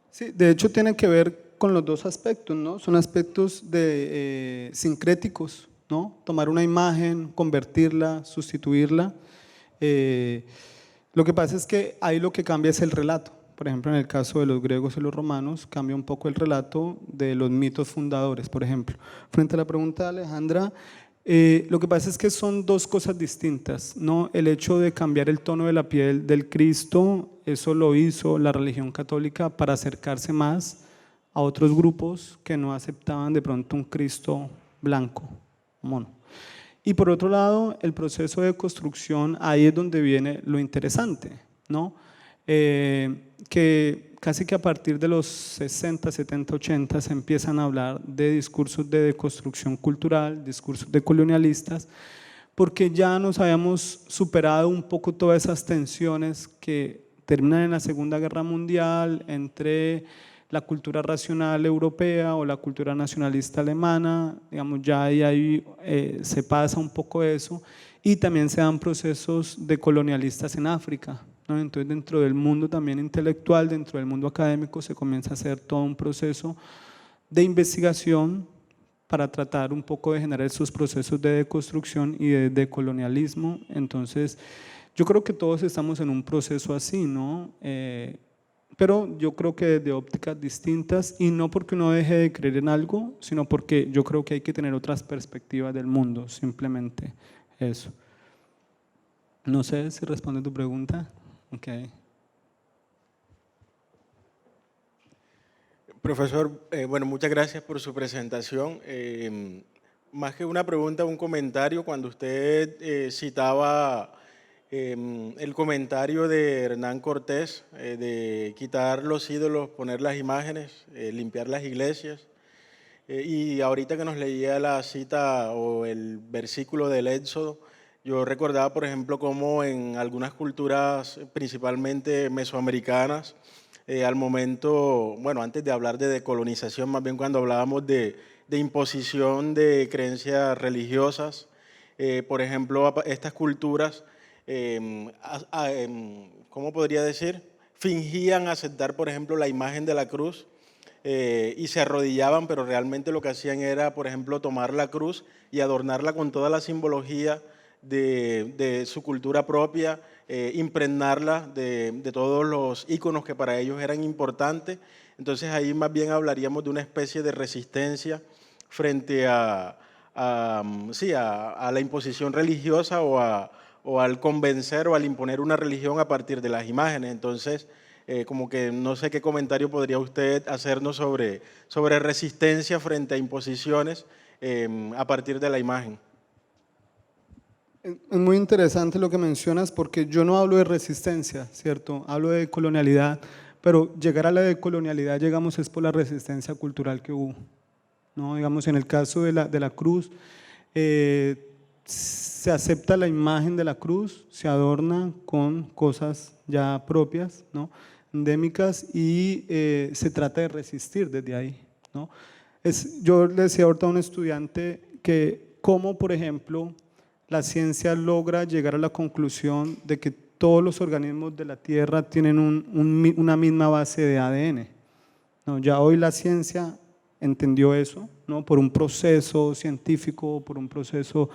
Speaker 3: Sí, de hecho tiene que ver con los dos aspectos, ¿no? Son aspectos sincréticos, ¿no? Tomar una imagen, convertirla, sustituirla. Lo que pasa es que ahí lo que cambia es el relato. Por ejemplo, en el caso de los griegos y los romanos, cambia un poco el relato de los mitos fundadores, por ejemplo. Frente a la pregunta de Alejandra, lo que pasa es que son dos cosas distintas, ¿no? El hecho de cambiar el tono de la piel del Cristo, eso lo hizo la religión católica para acercarse más a otros grupos que no aceptaban de pronto un Cristo blanco, mono. Y por otro lado, el proceso de construcción, ahí es donde viene lo interesante, ¿no? Que casi que a partir de los 60, 70, 80 se empiezan a hablar de discursos de deconstrucción cultural, discursos decolonialistas, porque ya nos habíamos superado un poco todas esas tensiones que terminan en la Segunda Guerra Mundial entre la cultura racional europea o la cultura nacionalista alemana, digamos, ya ahí se pasa un poco eso, y también se dan procesos decolonialistas en África, ¿no? Entonces dentro del mundo también intelectual, dentro del mundo académico se comienza a hacer todo un proceso de investigación para tratar un poco de generar esos procesos de deconstrucción y de decolonialismo. Entonces yo creo que todos estamos en un proceso así, ¿no? Pero yo creo que desde ópticas distintas, y no porque uno deje de creer en algo, sino porque yo creo que hay que tener otras perspectivas del mundo, simplemente eso. No sé si responde tu pregunta. Okay.
Speaker 1: Profesor, bueno, muchas gracias por su presentación. Más que una pregunta, un comentario, cuando usted citaba el comentario de Hernán Cortés de quitar los ídolos, poner las imágenes, limpiar las iglesias, y ahorita que nos leía la cita o el versículo del Éxodo, yo recordaba, por ejemplo, cómo en algunas culturas, principalmente mesoamericanas, al momento, bueno, antes de hablar de decolonización, más bien cuando hablábamos de imposición de creencias religiosas. Por ejemplo, estas culturas, ¿cómo podría decir? Fingían aceptar, por ejemplo, la imagen de la cruz y se arrodillaban, pero realmente lo que hacían era, por ejemplo, tomar la cruz y adornarla con toda la simbología de su cultura propia, impregnarla de todos los íconos que para ellos eran importantes. Entonces ahí más bien hablaríamos de una especie de resistencia frente a la imposición religiosa o al convencer o al imponer una religión a partir de las imágenes. Entonces, como que no sé qué comentario podría usted hacernos sobre resistencia frente a imposiciones a partir de la imagen.
Speaker 3: Es muy interesante lo que mencionas porque yo no hablo de resistencia, ¿cierto? Hablo de colonialidad, pero llegar a la decolonialidad llegamos es por la resistencia cultural que hubo, ¿no? Digamos, en el caso de la cruz, se acepta la imagen de la cruz, se adorna con cosas ya propias, ¿no? Endémicas, y se trata de resistir desde ahí, ¿no? Yo le decía ahorita a un estudiante que cómo, por ejemplo, la ciencia logra llegar a la conclusión de que todos los organismos de la Tierra tienen una misma base de ADN, ¿no? Ya hoy la ciencia entendió eso, ¿no? Por un proceso científico, por un proceso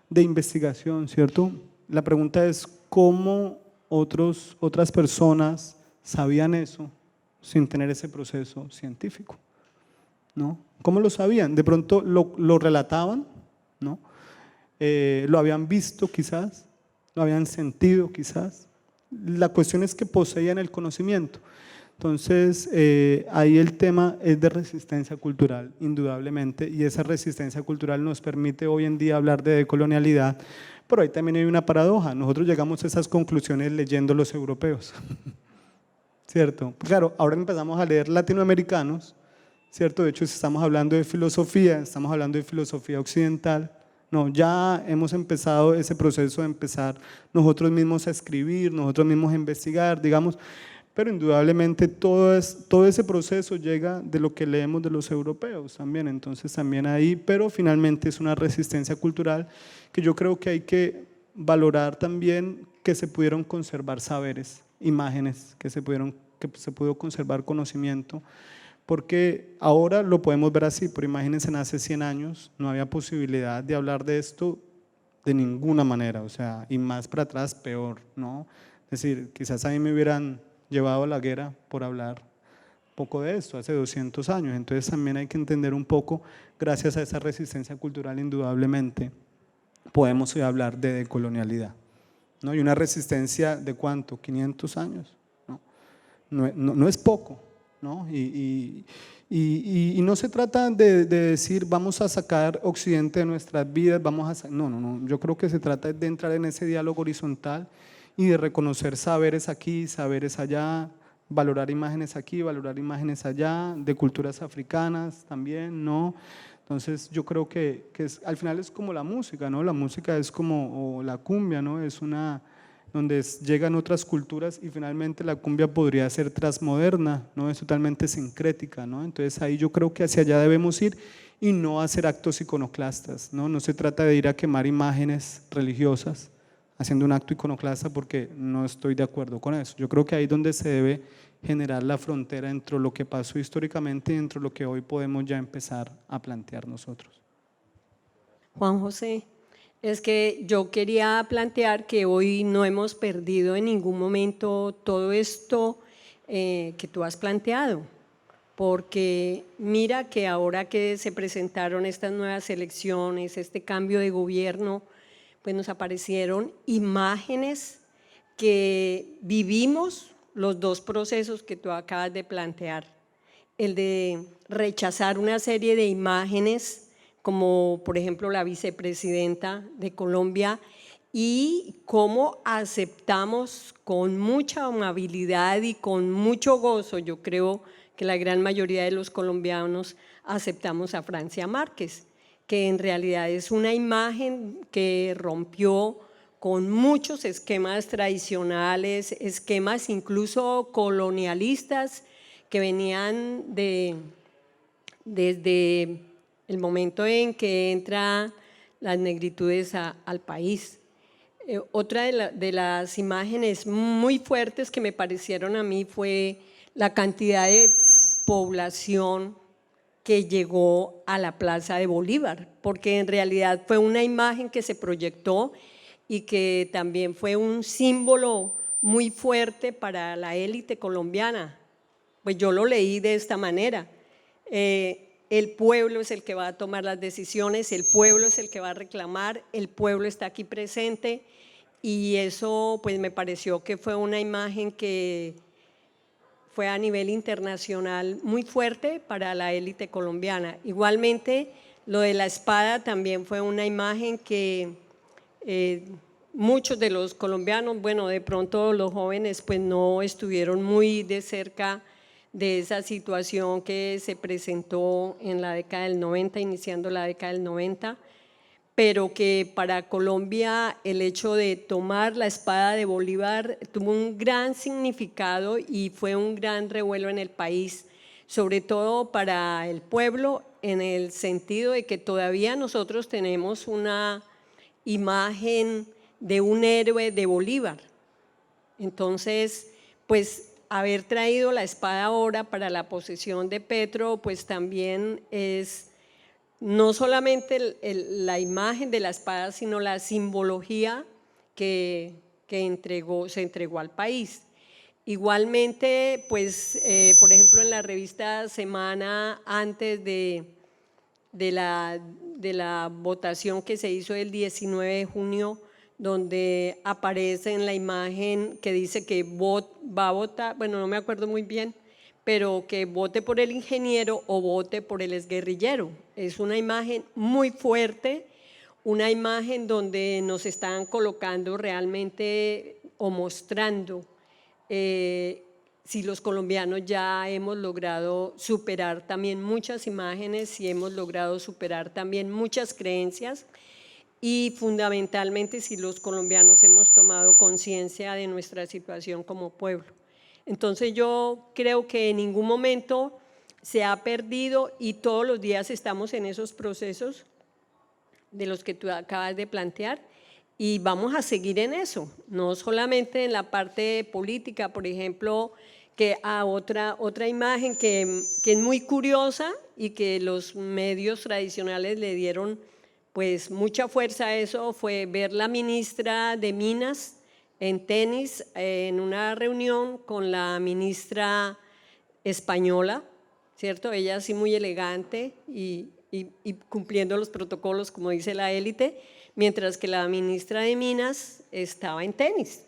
Speaker 3: de investigación, ¿cierto? La pregunta es cómo otras personas sabían eso sin tener ese proceso científico, ¿no? ¿Cómo lo sabían? De pronto lo relataban, ¿no? Lo habían visto quizás, lo habían sentido quizás. La cuestión es que poseían el conocimiento. Entonces, ahí el tema es de resistencia cultural, indudablemente, y esa resistencia cultural nos permite hoy en día hablar de decolonialidad, pero ahí también hay una paradoja. Nosotros llegamos a esas conclusiones leyendo los europeos, ¿cierto? Claro, ahora empezamos a leer latinoamericanos, ¿cierto? De hecho, si estamos hablando de filosofía, estamos hablando de filosofía occidental. No, ya hemos empezado ese proceso de empezar nosotros mismos a escribir, nosotros mismos a investigar, digamos, pero indudablemente todo ese proceso llega de lo que leemos de los europeos también, entonces también ahí, pero finalmente es una resistencia cultural que yo creo que hay que valorar también, que se pudieron conservar saberes, imágenes, que se pudo conservar conocimiento, porque ahora lo podemos ver así, pero imagínense, hace 100 años no había posibilidad de hablar de esto de ninguna manera, o sea, y más para atrás peor, ¿no? Es decir, quizás a mí me hubieran llevado a la guerra por hablar poco de esto, hace 200 años, entonces también hay que entender un poco, gracias a esa resistencia cultural indudablemente, podemos hoy hablar de decolonialidad, ¿no? Y una resistencia de ¿cuánto? 500 años, ¿no? No es poco, ¿no? Y no se trata de decir vamos a sacar Occidente de nuestras vidas, no, yo creo que se trata de entrar en ese diálogo horizontal y de reconocer saberes aquí, saberes allá, valorar imágenes aquí, valorar imágenes allá, de culturas africanas también, ¿no? Entonces yo creo que al final es como la música, ¿no? La música es como, o la cumbia, ¿no? Es donde llegan otras culturas y finalmente la cumbia podría ser transmoderna, ¿no? Es totalmente sincrética, ¿no? Entonces ahí yo creo que hacia allá debemos ir y no hacer actos iconoclastas, ¿no? No se trata de ir a quemar imágenes religiosas haciendo un acto iconoclasta, porque no estoy de acuerdo con eso. Yo creo que ahí es donde se debe generar la frontera entre lo que pasó históricamente y entre lo que hoy podemos ya empezar a plantear nosotros.
Speaker 6: Juan José, es que yo quería plantear que hoy no hemos perdido en ningún momento todo esto que tú has planteado, porque mira que ahora que se presentaron estas nuevas elecciones, este cambio de gobierno, pues nos aparecieron imágenes que vivimos los dos procesos que tú acabas de plantear, el de rechazar una serie de imágenes como por ejemplo la vicepresidenta de Colombia, y cómo aceptamos con mucha amabilidad y con mucho gozo, yo creo que la gran mayoría de los colombianos aceptamos a Francia Márquez, que en realidad es una imagen que rompió con muchos esquemas tradicionales, esquemas incluso colonialistas que venían desde el momento en que entran las negritudes al país. Otra de las imágenes muy fuertes que me parecieron a mí fue la cantidad de población que llegó a la Plaza de Bolívar, porque en realidad fue una imagen que se proyectó y que también fue un símbolo muy fuerte para la élite colombiana. Pues yo lo leí de esta manera. El pueblo es el que va a tomar las decisiones, el pueblo es el que va a reclamar, el pueblo está aquí presente, y eso pues me pareció que fue una imagen que fue a nivel internacional muy fuerte para la élite colombiana. Igualmente, lo de la espada también fue una imagen que muchos de los colombianos, bueno, de pronto los jóvenes pues no estuvieron muy de cerca de esa situación que se presentó en la década del 90, iniciando la década del 90, pero que para Colombia el hecho de tomar la espada de Bolívar tuvo un gran significado y fue un gran revuelo en el país, sobre todo para el pueblo, en el sentido de que todavía nosotros tenemos una imagen de un héroe de Bolívar. Entonces, pues haber traído la espada ahora para la posesión de Petro, pues también es no solamente la imagen de la espada, sino la simbología que se entregó al país. Igualmente, pues, por ejemplo, en la revista Semana, antes de la votación que se hizo el 19 de junio, donde aparece en la imagen que dice que va a votar, bueno, no me acuerdo muy bien, pero que vote por el ingeniero o vote por el exguerrillero. Es una imagen muy fuerte, una imagen donde nos están colocando realmente o mostrando si los colombianos ya hemos logrado superar también muchas imágenes y hemos logrado superar también muchas creencias, y fundamentalmente si los colombianos hemos tomado conciencia de nuestra situación como pueblo. Entonces yo creo que en ningún momento se ha perdido y todos los días estamos en esos procesos de los que tú acabas de plantear, y vamos a seguir en eso, no solamente en la parte política. Por ejemplo, que otra imagen que es muy curiosa y que los medios tradicionales le dieron pues mucha fuerza a eso, fue ver la ministra de Minas en tenis en una reunión con la ministra española, ¿cierto? Ella así muy elegante y cumpliendo los protocolos, como dice la élite, mientras que la ministra de Minas estaba en tenis.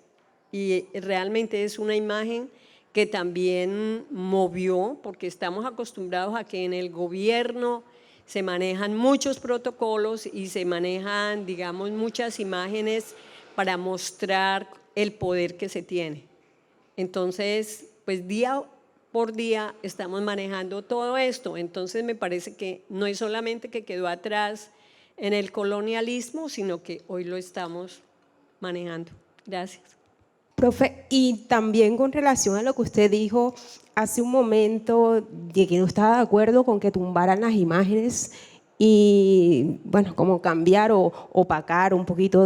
Speaker 6: Y realmente es una imagen que también movió, porque estamos acostumbrados a que en el gobierno se manejan muchos protocolos y se manejan, digamos, muchas imágenes para mostrar el poder que se tiene. Entonces, pues día por día estamos manejando todo esto. Entonces me parece que no es solamente que quedó atrás en el colonialismo, sino que hoy lo estamos manejando. Gracias.
Speaker 2: Profe, y también con relación a lo que usted dijo hace un momento, de que no estaba de acuerdo con que tumbaran las imágenes y, bueno, como cambiar o opacar un poquito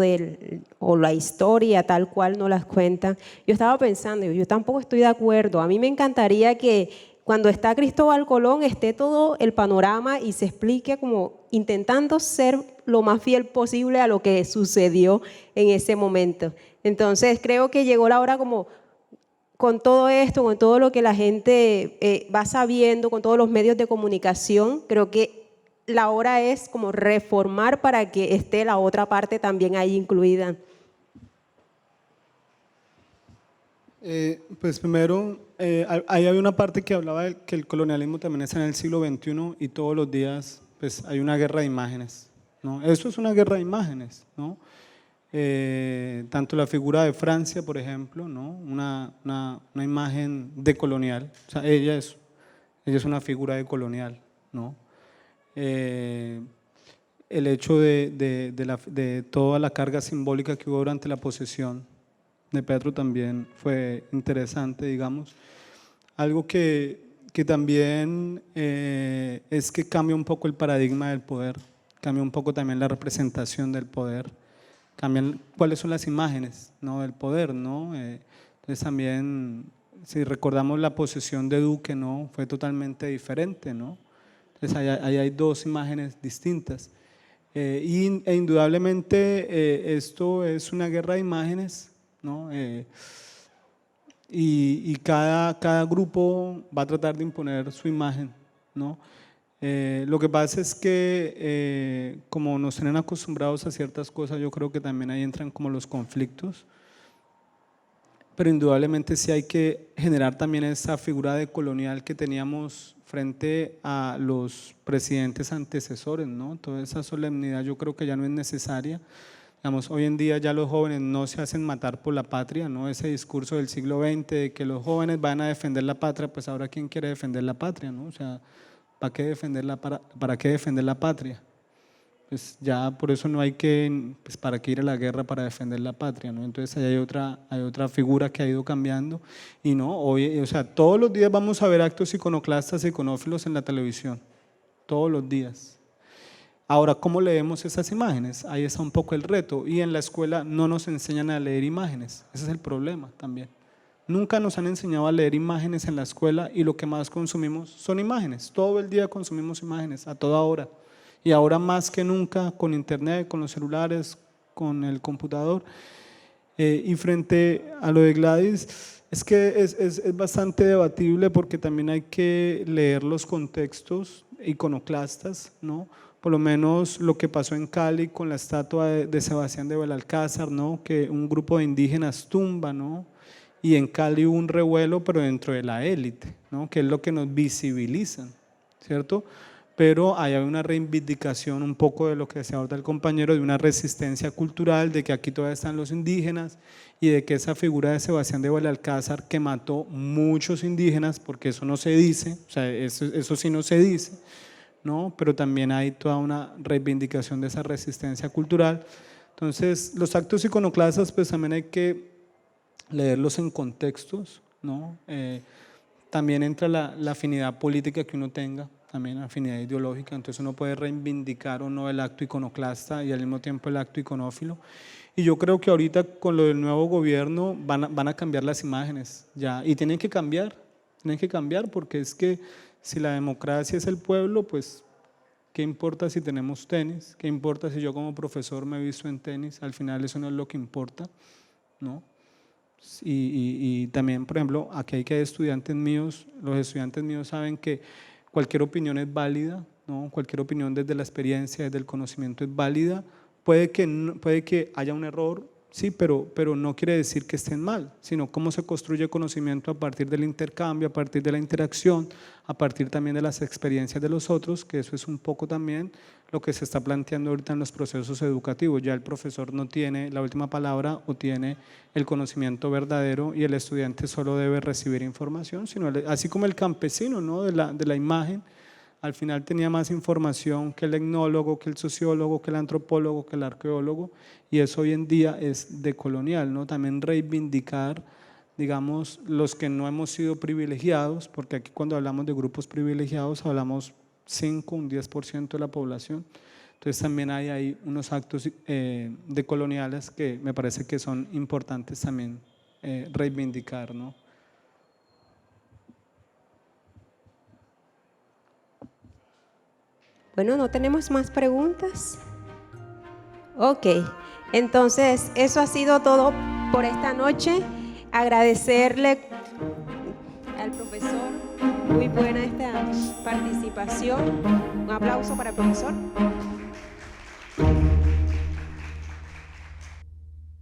Speaker 2: o la historia tal cual nos las cuentan. Yo estaba pensando, yo tampoco estoy de acuerdo. A mí me encantaría que cuando está Cristóbal Colón esté todo el panorama y se explique como intentando ser lo más fiel posible a lo que sucedió en ese momento. Entonces creo que llegó la hora como con todo esto, con todo lo que la gente va sabiendo, con todos los medios de comunicación, creo que la hora es como reformar para que esté la otra parte también ahí incluida.
Speaker 3: Pues primero, ahí había una parte que hablaba de que el colonialismo también está en el siglo XXI y todos los días pues, hay una guerra de imágenes, ¿no? Eso es una guerra de imágenes, ¿no? Tanto la figura de Francia, por ejemplo, ¿no? Una imagen decolonial, o sea, ella es una figura decolonial, ¿no? el hecho de toda la carga simbólica que hubo durante la posesión de Petro también fue interesante, digamos. Algo que también es que cambia un poco el paradigma del poder, cambia un poco también la representación del poder, cambian cuáles son las imágenes, ¿no?, del poder, ¿no? Entonces también, si recordamos la posesión de Duque, ¿no?, fue totalmente diferente, ¿no? Entonces ahí hay dos imágenes distintas. E indudablemente esto es una guerra de imágenes, ¿no? Y cada grupo va a tratar de imponer su imagen, ¿no? Lo que pasa es que como nos tienen acostumbrados a ciertas cosas, yo creo que también ahí entran como los conflictos, pero indudablemente sí hay que generar también esa figura de colonial que teníamos frente a los presidentes antecesores, ¿no? Toda esa solemnidad yo creo que ya no es necesaria. Digamos, hoy en día ya los jóvenes no se hacen matar por la patria, ¿no? Ese discurso del siglo XX de que los jóvenes van a defender la patria, pues ahora ¿quién quiere defender la patria, no? O sea, ¿para qué defender la patria? Pues ya por eso no hay que, pues para qué ir a la guerra para defender la patria, ¿no? Entonces ahí hay otra figura que ha ido cambiando y no, hoy, o sea, todos los días vamos a ver actos iconoclastas e iconófilos en la televisión, todos los días. Ahora, ¿cómo leemos esas imágenes? Ahí está un poco el reto y en la escuela no nos enseñan a leer imágenes, ese es el problema también. Nunca nos han enseñado a leer imágenes en la escuela y lo que más consumimos son imágenes, todo el día consumimos imágenes, a toda hora. Y ahora más que nunca con internet, con los celulares, con el computador. Y frente a lo de Gladys, es que es bastante debatible porque también hay que leer los contextos iconoclastas, ¿no? Por lo menos lo que pasó en Cali con la estatua de Sebastián de Belalcázar, ¿no? Que un grupo de indígenas tumba, ¿no? Y en Cali hubo un revuelo, pero dentro de la élite, ¿no? Que es lo que nos visibilizan, ¿cierto? Pero hay una reivindicación un poco de lo que decía ahorita el compañero, de una resistencia cultural, de que aquí todavía están los indígenas y de que esa figura de Sebastián de Belalcázar que mató muchos indígenas, porque eso no se dice, o sea, eso sí no se dice, ¿no? Pero también hay toda una reivindicación de esa resistencia cultural. Entonces, los actos iconoclastas pues también hay que leerlos en contextos, ¿no? También entra la afinidad política que uno tenga, también afinidad ideológica, entonces uno puede reivindicar o no el acto iconoclasta y al mismo tiempo el acto iconófilo. Y yo creo que ahorita con lo del nuevo gobierno van a cambiar las imágenes ya, y tienen que cambiar porque es que si la democracia es el pueblo, pues ¿qué importa si tenemos tenis? ¿Qué importa si yo como profesor me he visto en tenis? Al final eso no es lo que importa, ¿no? Y también, por ejemplo, aquí hay estudiantes míos, los estudiantes míos saben que cualquier opinión es válida, ¿no? Cualquier opinión desde la experiencia, desde el conocimiento es válida. Puede que haya un error, sí, pero no quiere decir que estén mal, sino cómo se construye conocimiento a partir del intercambio, a partir de la interacción, a partir también de las experiencias de los otros, que eso es un poco también lo que se está planteando ahorita en los procesos educativos. Ya el profesor no tiene la última palabra o tiene el conocimiento verdadero y el estudiante solo debe recibir información, sino así como el campesino, ¿no? de la imagen, al final tenía más información que el etnólogo, que el sociólogo, que el antropólogo, que el arqueólogo, y eso hoy en día es decolonial, ¿no? También reivindicar, digamos, los que no hemos sido privilegiados, porque aquí cuando hablamos de grupos privilegiados hablamos 5, un 10% de la población. Entonces también hay ahí unos actos decoloniales que me parece que son importantes también reivindicar, ¿no?
Speaker 2: Bueno, ¿no tenemos más preguntas? Ok, entonces eso ha sido todo por esta noche. Agradecerle al profesor, muy buena esta participación. Un aplauso para el profesor.